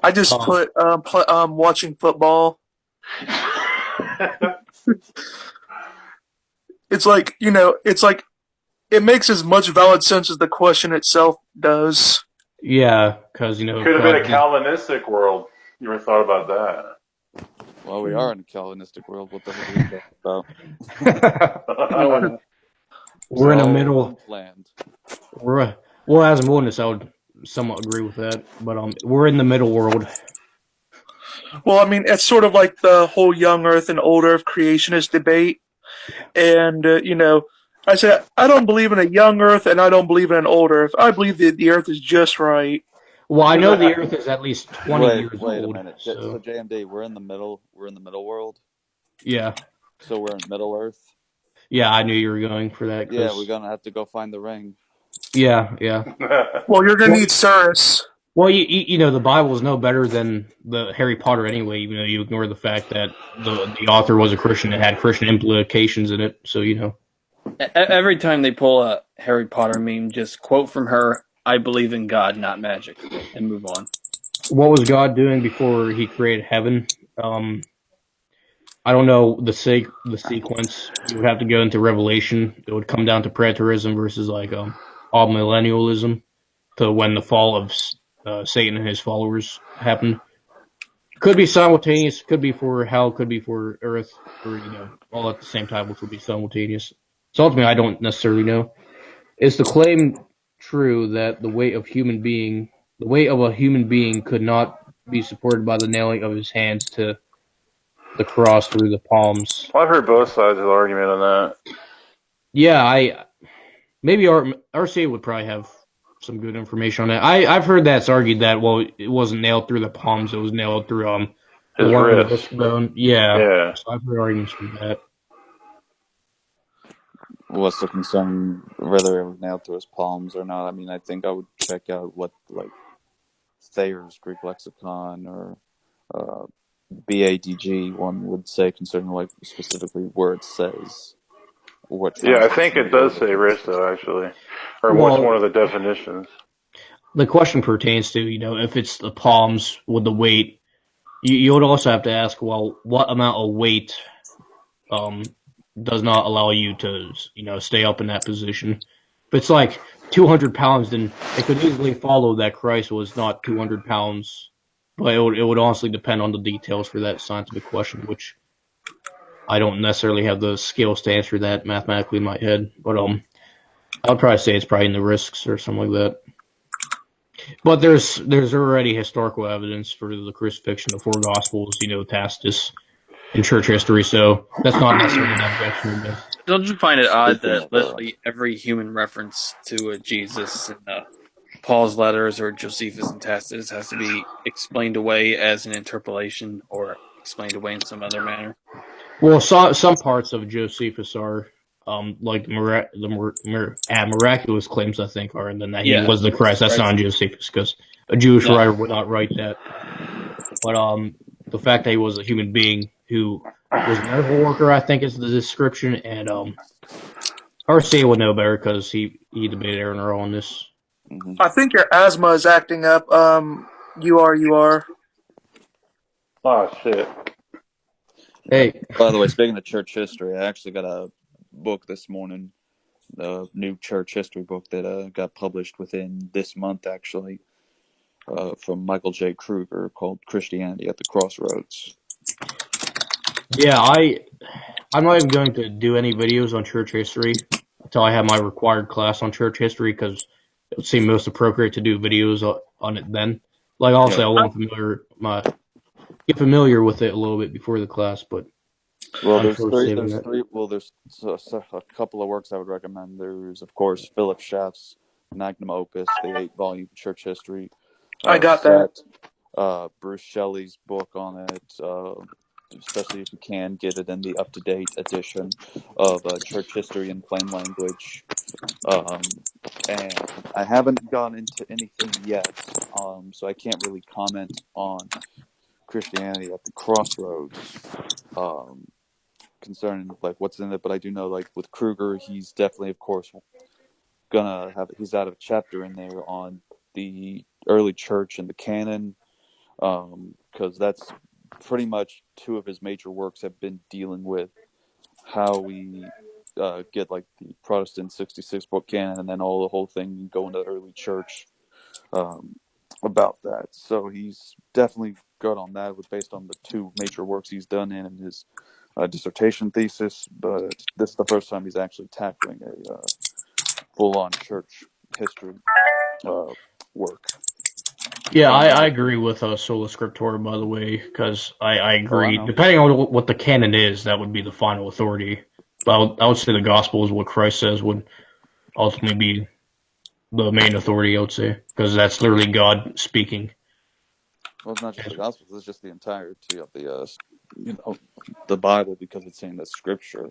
I just put watching football. It's like it makes as much valid sense as the question itself does. Yeah, because Could have been a Calvinistic world. You ever thought about that? Well, we are in a Calvinistic world. What the hell are you talking about? We're in the middle. Land. Well, as a modernist, I would somewhat agree with that. But we're in the middle world. Well, I mean, it's sort of like the whole young Earth and old Earth creationist debate. And, I said, I don't believe in a young Earth and I don't believe in an old Earth. I believe that the Earth is just right. Well, I know the Earth is at least 20 years old. Wait a minute. So JMD, we're in the middle world? Yeah. So we're in Middle Earth? Yeah, I knew you were going for that. Yeah, we're going to have to go find the ring. Yeah. Well, you're going to need Cyrus. Well, the Bible is no better than the Harry Potter anyway, even though you ignore the fact that the author was a Christian and had Christian implications in it. So, Every time they pull a Harry Potter meme, just quote from her, I believe in God, not magic, and move on. What was God doing before he created heaven? I don't know the sequence. You would have to go into Revelation. It would come down to preterism versus like all millennialism to when the fall of Satan and his followers happened. Could be simultaneous. Could be for hell. Could be for earth. Or all at the same time, which would be simultaneous. So ultimately, I don't necessarily know. Is the claim true that the weight of a human being could not be supported by the nailing of his hands to the cross through the palms? Well, I've heard both sides of the argument on that. Yeah, maybe RCA would probably have some good information on that. I've heard that's argued that it wasn't nailed through the palms; it was nailed through his wrist bone. Yeah. So I've heard arguments for that. What's the concern whether it was nailed through his palms or not? I mean, I think I would check out what Thayer's Greek lexicon or BADG one would say concerning specifically where it says what. Yeah, I think it does say wrist though, actually, or what's one of the definitions. The question pertains to if it's the palms with the weight. You would also have to ask, well, what amount of weight does not allow you to stay up in that position? If it's like 200 pounds, then it could easily follow that Christ was not 200 pounds. But it would honestly depend on the details for that scientific question, which I don't necessarily have the skills to answer that mathematically in my head. But I would probably say it's probably in the risks or something like that. But there's already historical evidence for the crucifixion of 4 Gospels, Tacitus, in church history, so that's not necessarily an objection. Don't you find it odd that literally every human reference to Jesus in Paul's letters or Josephus and Tacitus has to be explained away as an interpolation or explained away in some other manner? Well, some parts of Josephus are like miraculous claims, I think, are, and then that he was the Christ. That's not Josephus, because a Jewish writer would not write that. But the fact that he was a human being who was a miracle worker, I think, is the description, and RCA would know better because he debated Aaron Earl on this. I think your asthma is acting up. You are. Oh, shit. Hey. By the way, speaking of church history, I actually got a book this morning, the new church history book that got published within this month, actually, from Michael J. Kruger, called Christianity at the Crossroads. Yeah, I'm not even going to do any videos on church history until I have my required class on church history, because it would seem most appropriate to do videos on it then. Like, also, I want get familiar with it a little bit before the class, but there's a couple of works I would recommend. There's, of course, Philip Schaff's magnum opus, the 8-volume church history. I got that. Bruce Shelley's book on it, especially if you can get it in the up-to-date edition of Church History in Plain Language. And I haven't gone into anything yet, so I can't really comment on Christianity at the Crossroads concerning what's in it, but I do know with Kruger, he's definitely, of course, he's out of a chapter in there on the early church and the canon, because that's pretty much 2 of his major works have been dealing with how we get the Protestant 66 book canon, and then the whole thing go into the early church about that. So he's definitely good on that, based on the 2 major works he's done in his dissertation thesis. But this is the first time he's actually tackling a full-on church history work. Yeah, I agree with Sola Scriptura, by the way, because I agree. Depending on what the canon is, that would be the final authority. But I would say the gospel is what Christ says would ultimately be the main authority, I would say, because that's literally God speaking. Well, it's not just the gospel; it's just the entirety of the Bible, because it's saying that Scripture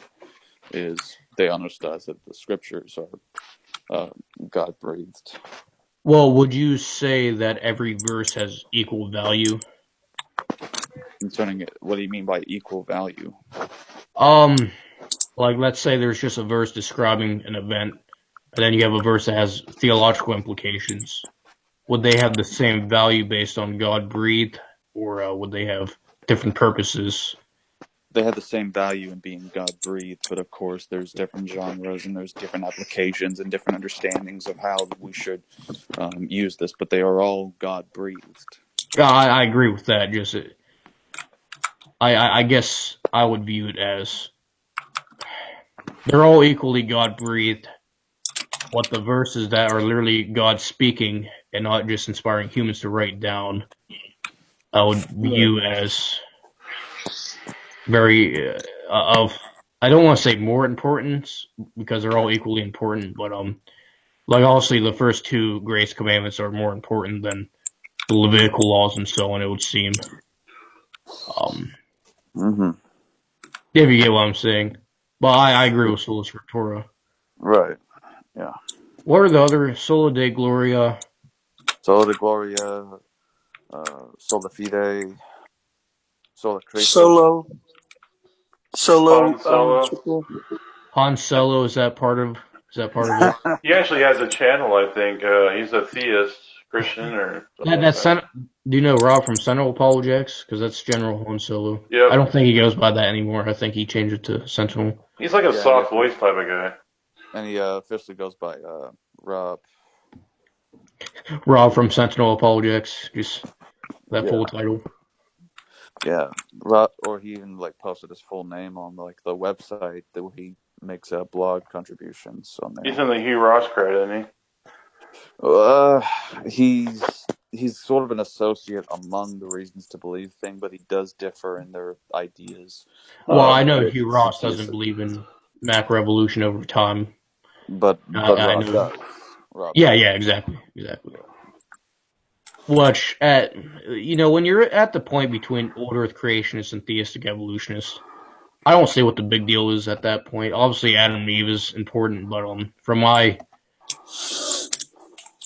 they understand that the Scriptures are God breathed. Well, would you say that every verse has equal value? Concerning it, what do you mean by equal value? Let's say there's just a verse describing an event, and then you have a verse that has theological implications. Would they have the same value based on God breathed, or would they have different purposes? they have the same value in being God-breathed, but of course there's different genres and there's different applications and different understandings of how we should use this, but they are all God-breathed. I agree with that. Just, I guess I would view it as they're all equally God-breathed. What the verses that are literally God speaking and not just inspiring humans to write down, I would view as very of. I don't want to say more importance because they're all equally important, but like obviously the first two grace commandments are more important than the Levitical laws and so on. It would seem. Mm-hmm. If you get what I'm saying, but I agree with Sola Scriptura. Right. Yeah. What are the other Sola de Gloria? Sola de Gloria, Sola Fide, Sola Solo. Cristo. Han Solo, is that part of it? He actually has a channel, I think. He's a theist, Christian, or something like that. Do you know Rob from Sentinel Apologetics? Because that's General Han Solo. Yep. I don't think he goes by that anymore. I think he changed it to Sentinel. He's like a soft voice type of guy. And he officially goes by Rob. Rob from Sentinel Apologetics, just that full title. Yeah, Rob, or he even posted his full name on the website that he makes blog contributions on there. He's in the Hugh Ross credit, isn't he? He's sort of an associate among the Reasons to Believe thing, but he does differ in their ideas. Well, I know Hugh Ross doesn't believe in macro evolution over time, but Rob does. Yeah, exactly. Which, when you're at the point between old Earth creationists and theistic evolutionists, I don't see what the big deal is at that point. Obviously, Adam and Eve is important, but from my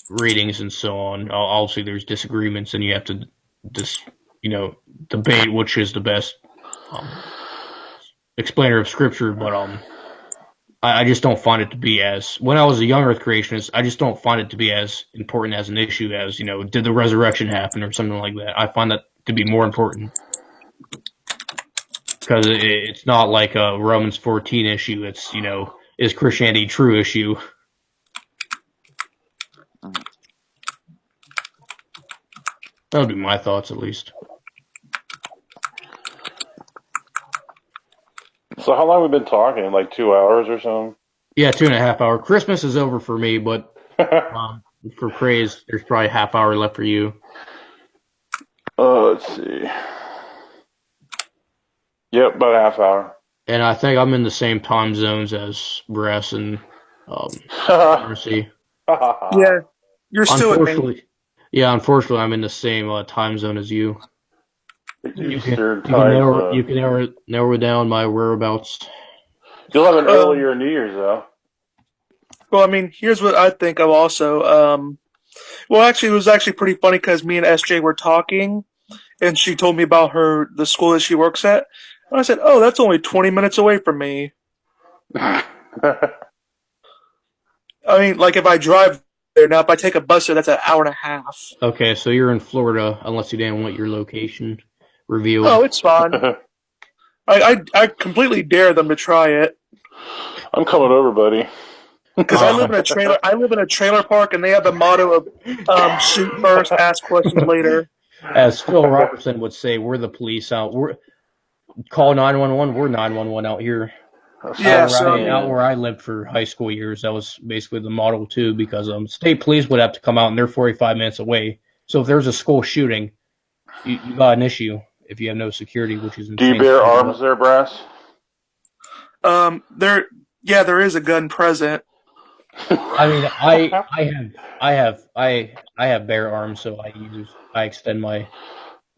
readings and so on, obviously there's disagreements, and you have to debate which is the best explainer of Scripture. But I just don't find it to be as, when I was a young Earth creationist, I just don't find it to be as important as an issue as, did the resurrection happen or something like that. I find that to be more important. Because it's not like a Romans 14 issue. It's, is Christianity true issue? That would be my thoughts, at least. So how long have we been talking? Like 2 hours or something? Yeah, 2.5 hours. Christmas is over for me, but for praise, there's probably a half hour left for you. Let's see. Yep, about a half hour. And I think I'm in the same time zones as Bress and Mercy. Yeah, you're still with me. Yeah, unfortunately, I'm in the same time zone as you. You can narrow down my whereabouts. You'll have an earlier New Year's, though. Well, I mean, here's what I think of also. Well, actually, it was actually pretty funny because me and SJ were talking, and she told me about the school that she works at. And I said, oh, that's only 20 minutes away from me. I mean, if I drive there now, if I take a bus there, that's an hour and a half. Okay, so you're in Florida, unless you didn't want your location revealed. Oh, it's fine. I completely dare them to try it. I'm coming over, buddy. Because I live in a trailer. I live in a trailer park, and they have the motto of shoot first, ask questions later. As Phil Robertson would say, we're the police out. Call 911. We're 911 out here. Yeah, out where I lived for high school years, that was basically the model too. Because state police would have to come out, and they're 45 minutes away. So if there's a school shooting, you got an issue if you have no security, which is insane. Do you bear arms there, Brass? There is a gun present. I mean, I have bare arms, so I extend my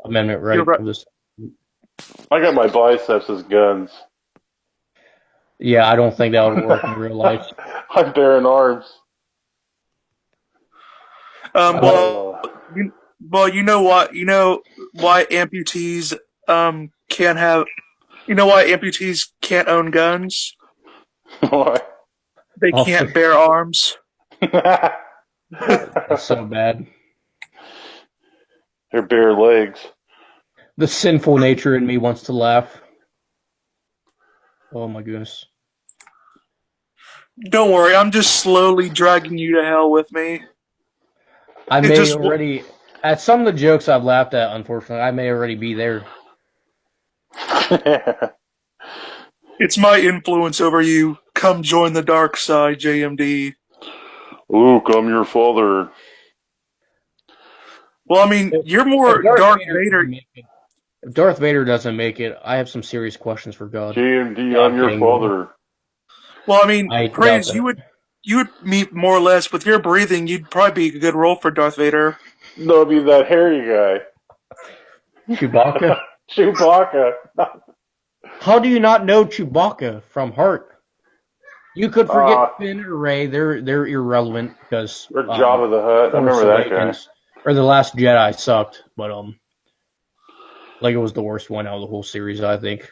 amendment right for this. I got my biceps as guns. Yeah, I don't think that would work in real life. I'm bearing arms. You know what? You know why amputees can't have? You know why amputees can't own guns? Why? They can't bear arms. That's so bad. They're bare legs. The sinful nature in me wants to laugh. Oh my goodness. Don't worry, I'm just slowly dragging you to hell with me. I may already, at some of the jokes I've laughed at, unfortunately, I may already be there. It's my influence over you. Come join the dark side, JMD. Luke, I'm your father. Well, I mean, you're more Darth Vader. If Darth Vader doesn't make it, I have some serious questions for God. JMD, No, I'm your father. Well, I mean, I Praise, you would meet more or less with your breathing. You'd probably be a good role for Darth Vader. No, be that hairy guy. Chewbacca. Chewbacca. How do you not know Chewbacca from heart? You could forget Finn or Rey. They're irrelevant because or Jabba the Hutt. I remember that guy. Or The Last Jedi sucked, but like it was the worst one out of the whole series, I think.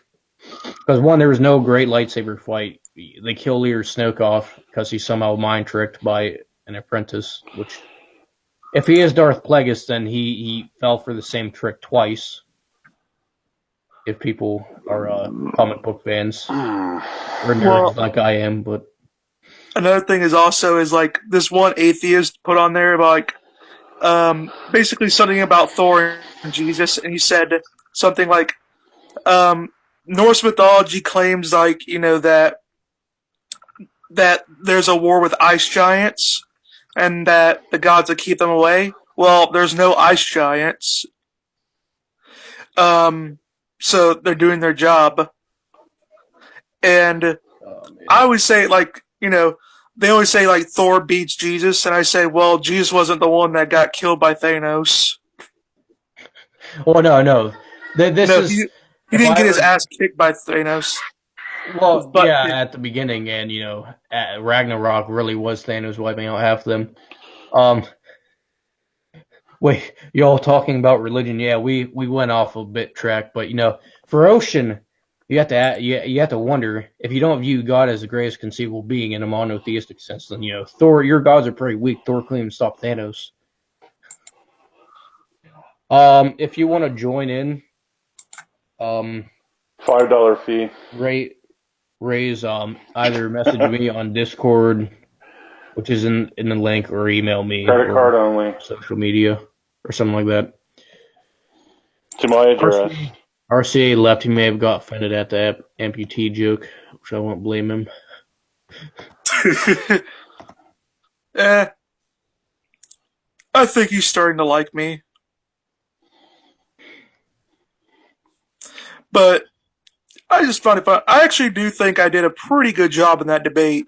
Because one, there was no great lightsaber fight. They kill Leader Snoke off because he's somehow mind tricked by an apprentice. Which, if he is Darth Plagueis, then he fell for the same trick twice. If people are comic book fans or nerds like I am, but another thing is also like this one atheist put on there about basically something about Thor and Jesus, and he said something like Norse mythology claims like that there's a war with ice giants and that the gods would keep them away. Well, there's no ice giants. So they're doing their job. And I always say, they always say, Thor beats Jesus, and I say, well, Jesus wasn't the one that got killed by Thanos. Oh, no. He didn't get his ass kicked by Thanos. Well, yeah, at the beginning, and, Ragnarok really was Thanos wiping out half of them. Wait, y'all talking about religion? Yeah, we went off a bit track, but for Ocean, you have to wonder if you don't view God as the greatest conceivable being in a monotheistic sense. Then Thor, your gods are pretty weak. Thor couldn't even stop Thanos. If you want to join in, $5 fee. Raise either message me on Discord, which is in the link, or email me. Credit card only. Social media or something like that. To my address. RCA left. He may have got offended at the amputee joke, which I won't blame him. I think he's starting to like me. But I just found it fun. I actually do think I did a pretty good job in that debate.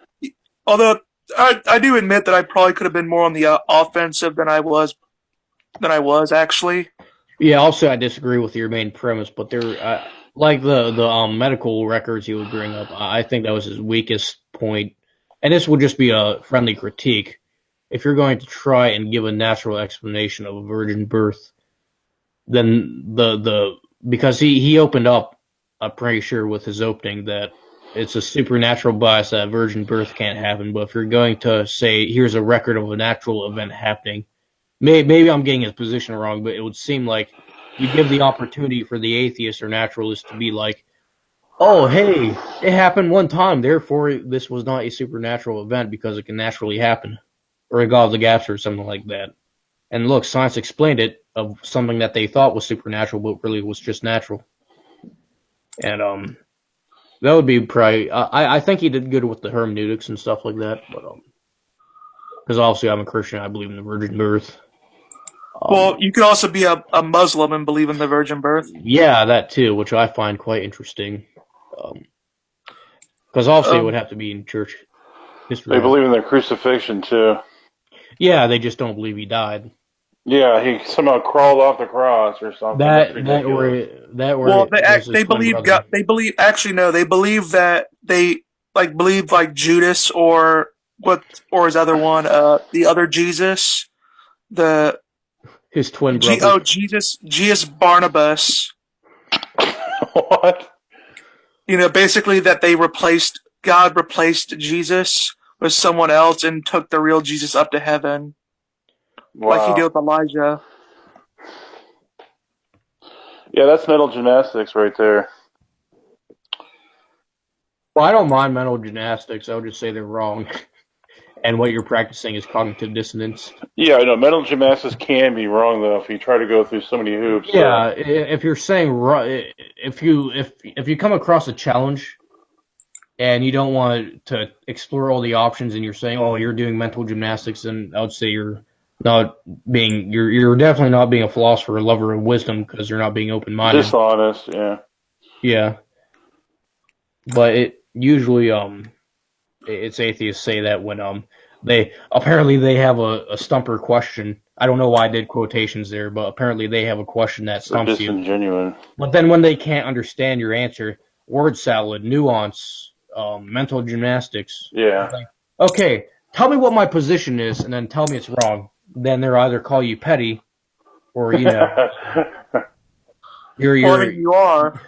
Although I do admit that I probably could have been more on the offensive than I was actually. Yeah, also I disagree with your main premise, but there, like the medical records he would bring up, I think that was his weakest point. And this would just be a friendly critique. If you're going to try and give a natural explanation of a virgin birth, then because he opened up, I'm pretty sure with his opening that it's a supernatural bias that a virgin birth can't happen. But if you're going to say here's a record of a natural event happening, maybe I'm getting his position wrong, but it would seem like you give the opportunity for the atheist or naturalist to be like, oh, hey, it happened one time, therefore this was not a supernatural event because it can naturally happen, or a God of the Gaps or something like that. And look, science explained it of something that they thought was supernatural, but really was just natural. And that would be probably. I think he did good with the hermeneutics and stuff like that, but because obviously I'm a Christian, I believe in the virgin birth. Well, you could also be a Muslim and believe in the virgin birth. Yeah, that too, which I find quite interesting. Because obviously it would have to be in church history. They believe in the crucifixion too. Yeah, they just don't believe he died. Yeah, he somehow crawled off the cross or something. They believe God. They believe they believe that they believe Judas or his other one, the other Jesus, his twin brother. Jesus Barnabas. What? Basically that God replaced Jesus with someone else and took the real Jesus up to heaven. Wow. Like he did with Elijah. Yeah, that's mental gymnastics right there. Well, I don't mind mental gymnastics. I would just say they're wrong. And what you're practicing is cognitive dissonance. Yeah, I know. Mental gymnastics can be wrong, though, if you try to go through so many hoops. Yeah, if you're saying if you come across a challenge and you don't want to explore all the options and you're saying, oh, you're doing mental gymnastics, then I would say you're definitely not being a philosopher or lover of wisdom because you're not being open-minded. Dishonest, yeah. Yeah. But it usually it's atheists say that when they have a stumper question. I don't know why I did quotations there, but apparently they have a question that stumps you. Disingenuine. But then when they can't understand your answer, word salad, nuance, mental gymnastics. Yeah. Like, okay, tell me what my position is, and then tell me it's wrong. Then they'll either call you petty, or you are.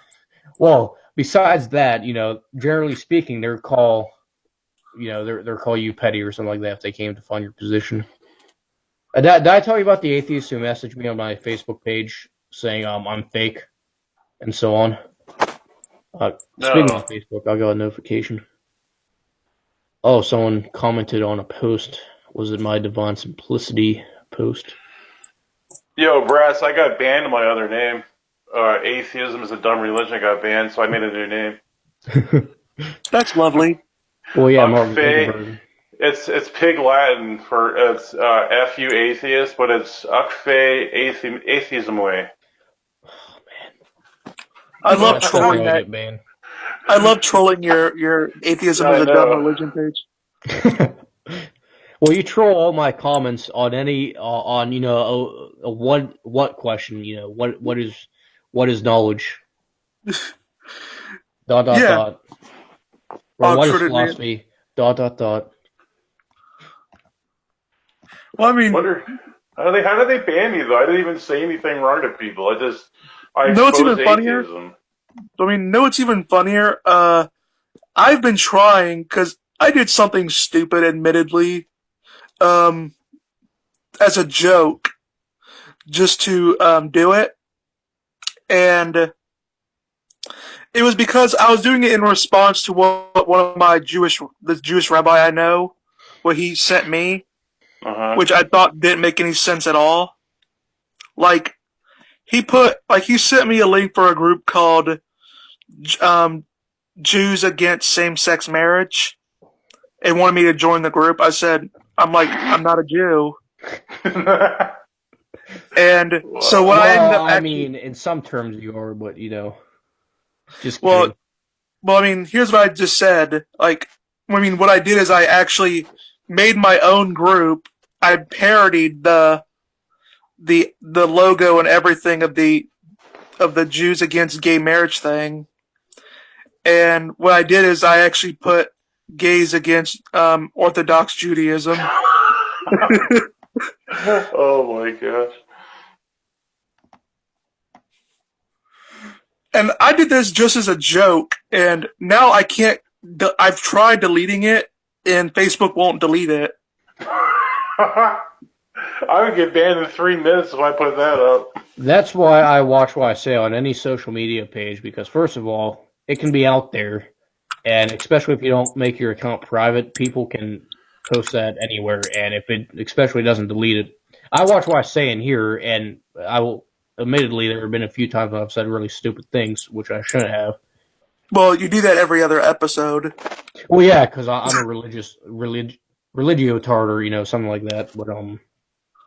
Well, besides that, generally speaking, they'll call you petty or something like that if they came to find your position. Did I tell you about the atheist who messaged me on my Facebook page saying I'm fake and so on? No. Speaking of Facebook, I got a notification. Oh, someone commented on a post. Was it my Divine Simplicity post? Yo, Brass, I got banned in my other name. Atheism is a dumb religion. I got banned, so I made a new name. That's lovely. Well, yeah, it's Pig Latin for it's F-U atheist, but it's Ukfe atheism way. Oh man, I love trolling that. Man. I love trolling your atheism is a dumb religion page. Well, you troll all my comments on any a what question, what is knowledge? Dot. Or what is philosophy? Dot. Well, I mean, how did they ban me though? I didn't even say anything wrong to people. I know what's even funnier? Atheism. I mean, know what's even funnier? I've been trying because I did something stupid, admittedly, as a joke, just to do it, and it was because I was doing it in response to what one of the Jewish rabbi I know, what he sent me, which I thought didn't make any sense at all. Like, he sent me a link for a group called Jews Against Same-Sex Marriage, and wanted me to join the group. I said, I'm not a Jew. And so what I ended up I mean, in some terms you are, but just kidding. Well, I mean, here's what I just said. What I did is I actually made my own group. I parodied the logo and everything of the Jews Against Gay Marriage thing. And what I did is I actually put gays against Orthodox Judaism. Oh my gosh. And I did this just as a joke, and now I can't. I've tried deleting it, and Facebook won't delete it. I would get banned in 3 minutes if I put that up. That's why I watch what I say on any social media page, because first of all, it can be out there, and especially if you don't make your account private, people can post that anywhere, and if it especially doesn't delete it. I watch what I say in here, and I will. Admittedly, there have been a few times I've said really stupid things, which I shouldn't have. Well, you do that every other episode. Well, yeah, because I'm a religiotard or something like that. But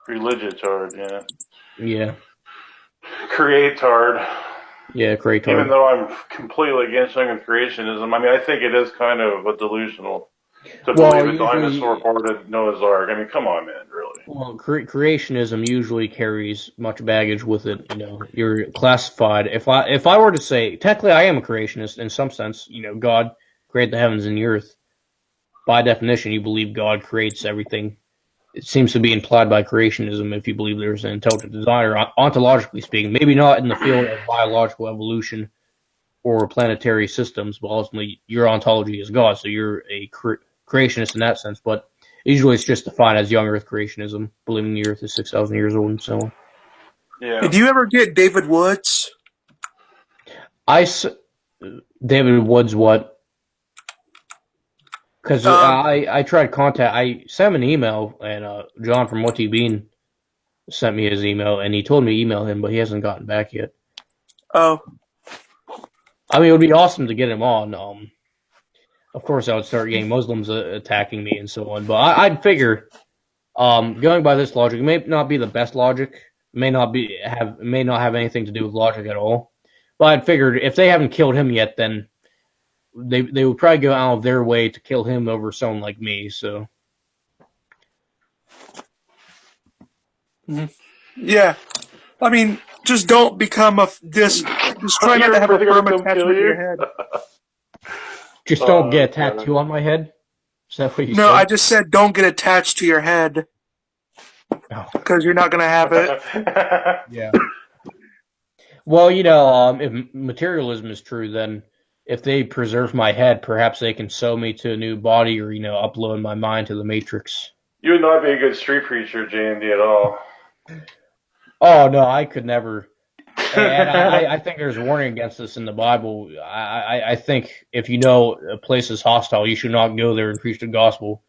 Religiotard, yeah. Yeah. Creatard. Yeah, creatard. Even though I'm completely against creationism, I mean, I think it is kind of a delusional to believe a dinosaur parted Noah's Ark. I mean, come on, man, really. Well, creationism usually carries much baggage with it. You're classified. If I were to say, technically, I am a creationist in some sense. God created the heavens and the earth. By definition, you believe God creates everything. It seems to be implied by creationism if you believe there's an intelligent designer, ontologically speaking. Maybe not in the field of biological evolution or planetary systems, but ultimately your ontology is God, so you're a creationist in that sense. But usually it's just defined as young Earth creationism, believing the Earth is 6,000 years old and so on. Yeah. Did you ever get David Woods? David Woods what? Because I tried contact. I sent him an email, and John from What You Bean sent me his email, and he told me to email him, but he hasn't gotten back yet. Oh. I mean, it would be awesome to get him on. Of course, I would start getting Muslims attacking me and so on. But I'd figure, going by this logic, it may not be the best logic. May not have anything to do with logic at all. But I'd figured if they haven't killed him yet, then they would probably go out of their way to kill him over someone like me. So. Yeah. I mean, just don't become just try not to have a firm attachment to your head. Just don't get a tattoo on my head? Is that what you said? No, I just said don't get attached to your head. Because you're not going to have it. Yeah. Well, if materialism is true, then if they preserve my head, perhaps they can sew me to a new body or, upload my mind to the Matrix. You would not be a good street preacher, JMD, at all. Oh, no, I could never. And I think there's a warning against this in the Bible. I think if you know a place is hostile, you should not go there and preach the gospel.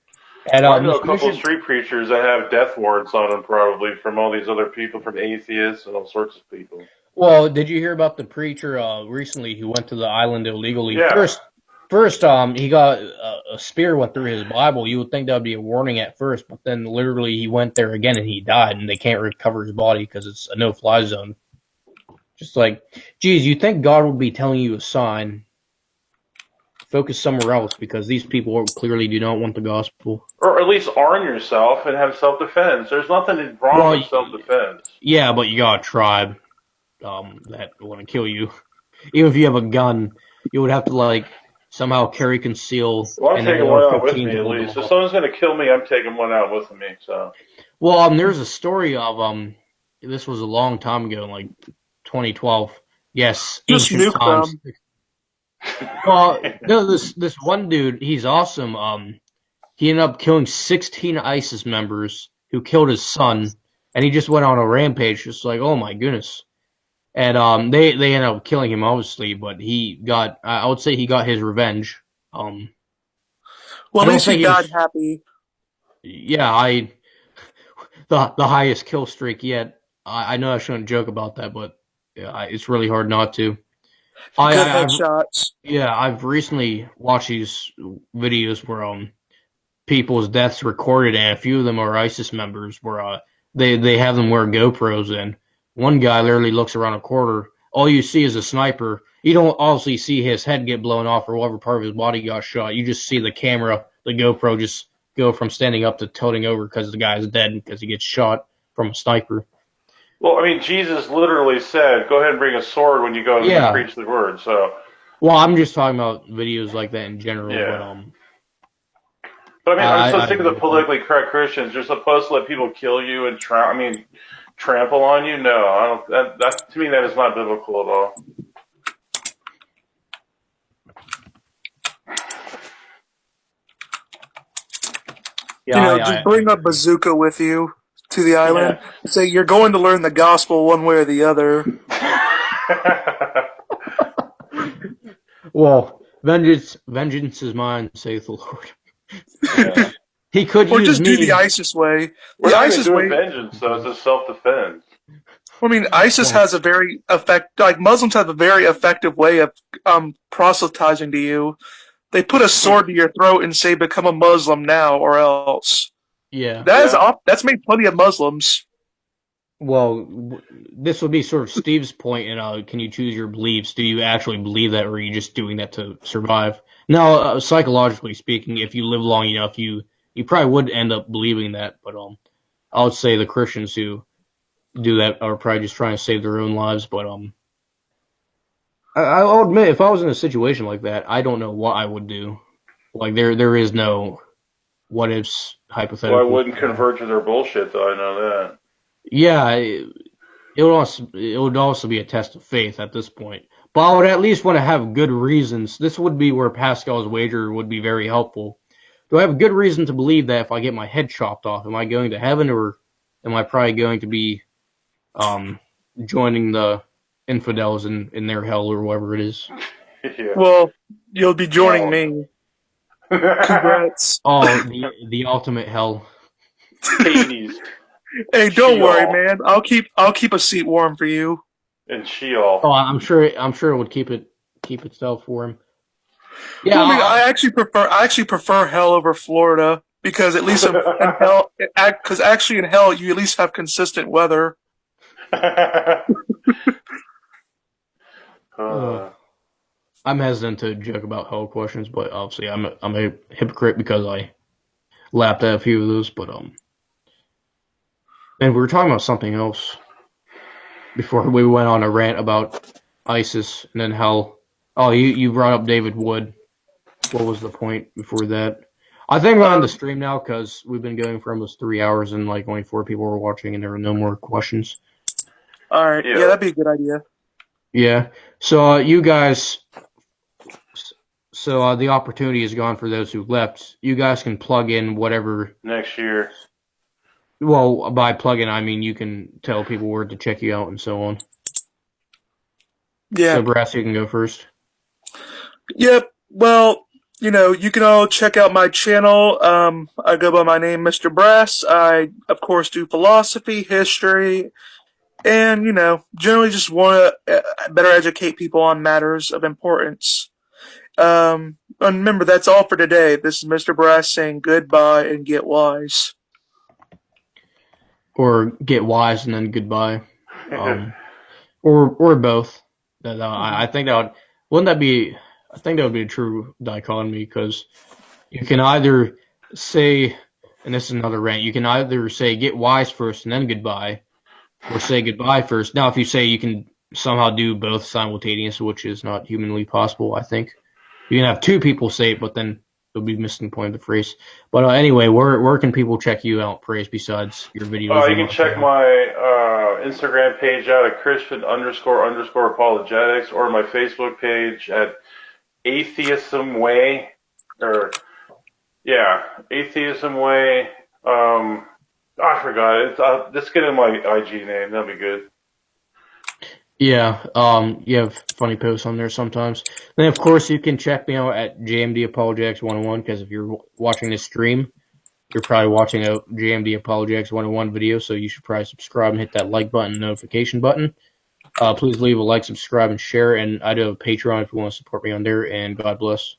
And I know a couple of street preachers that have death warrants on them, probably, from all these other people, from atheists and all sorts of people. Well, did you hear about the preacher recently who went to the island illegally? Yeah. First, he got a spear went through his Bible. You would think that would be a warning at first, but then literally he went there again and he died, and they can't recover his body because it's a no-fly zone. Just like, geez, you think God would be telling you a sign? Focus somewhere else because these people clearly do not want the gospel. Or at least arm yourself and have self-defense. There's nothing wrong with self-defense. Yeah, but you got a tribe that want to kill you. Even if you have a gun, you would have to somehow carry conceal. Well, I'm taking one out with me at least. If someone's going to kill me, I'm taking one out with me. So. Well, there's a story of this was a long time ago, like 2012. Yes, ancient times. Well, no, this one dude, he's awesome. He ended up killing 16 ISIS members who killed his son, and he just went on a rampage, just like, oh my goodness. And they ended up killing him, obviously, but I would say he got his revenge. Well, at least he died happy. Yeah, the highest kill streak yet. I know I shouldn't joke about that, but it's really hard not to. Good headshots. Yeah, I've recently watched these videos where people's deaths recorded, and a few of them are ISIS members, where they have them wear GoPros, and one guy literally looks around a corner. All you see is a sniper. You don't obviously see his head get blown off or whatever part of his body got shot. You just see the camera, the GoPro, just go from standing up to tilting over because the guy's dead because he gets shot from a sniper. Well, I mean, Jesus literally said, go ahead and bring a sword when you go and preach the word. So. Well, I'm just talking about videos like that in general. Yeah. But I mean, I'm so sick of the politically correct Christians. You're supposed to let people kill you and trample on you. No, I don't. That to me, that is not biblical at all. Yeah, just bring a bazooka with you to the island. Yeah. Say you're going to learn the gospel one way or the other. Well, vengeance is mine, saith the Lord. Yeah. He could or use just me. do the ISIS way. We're not ISIS way. Vengeance, so it's a self-defense. I mean, ISIS has a very Muslims have a very effective way of proselytizing to you. They put a sword to your throat and say, "Become a Muslim now, or else." Yeah, that's made plenty of Muslims. Well, this would be sort of Steve's point in can you choose your beliefs? Do you actually believe that, or are you just doing that to survive? Now, psychologically speaking, if you live long enough, you probably would end up believing that. But I would say the Christians who do that are probably just trying to save their own lives. But I'll admit, if I was in a situation like that, I don't know what I would do. Like there is no what ifs hypothetical. Well, I wouldn't convert to their bullshit, though. I know that. Yeah, it would also be a test of faith at this point. But I would at least want to have good reasons. This would be where Pascal's wager would be very helpful. Do I have a good reason to believe that if I get my head chopped off, am I going to heaven, or am I probably going to be joining the infidels in their hell or whatever it is? Yeah. Well, you'll be joining me. Congrats. Oh, the ultimate hell. Hades. Hey, don't worry, Sheol. man. I'll keep a seat warm for you. And Sheol. Oh, I'm sure it would keep itself for him. Yeah, Well, I mean, I actually prefer hell over Florida because at least in hell, because actually in hell you at least have consistent weather. I'm hesitant to joke about hell questions, but obviously I'm a hypocrite because I laughed at a few of those. But and we were talking about something else before we went on a rant about ISIS and then hell. Oh, you brought up David Wood. What was the point before that? I think we're on the stream now because we've been going for almost 3 hours and like only 4 people were watching and there were no more questions. All right, yeah, that'd be a good idea. Yeah. So you guys, the opportunity is gone for those who left. You guys can plug in whatever next year. Well, by plug-in, I mean you can tell people where to check you out and so on. Yeah. So, Brass, you can go first. Yep. Well, you know, you can all check out my channel. I go by my name, Mr. Brass. I, of course, do philosophy, history, and, you know, generally just want to better educate people on matters of importance. And remember, that's all for today. This is Mr. Brass saying goodbye and get wise. Or get wise and then goodbye. Or both. I think that wouldn't that be? I think that would be a true dichotomy because you can either say, and this is another rant. You can either say get wise first and then goodbye, or say goodbye first. Now, if you say you can somehow do both simultaneous, which is not humanly possible, I think you can have two people say it, but then it'll be missing the point of the phrase. But anyway, where can people check you out, Praise, besides your videos? You can check my Instagram page out at Christian__apologetics or my Facebook page at Atheism Way. Atheism Way. I forgot it. Just get in my IG name. That'll be good. Yeah, you have funny posts on there sometimes. Then, of course, you can check me out at JMD Apologetics 101 because if you're watching this stream, you're probably watching a JMD Apologetics 101 video, so you should probably subscribe and hit that like button and notification button. Please leave a like, subscribe, and share, and I do have a Patreon if you want to support me on there, and God bless.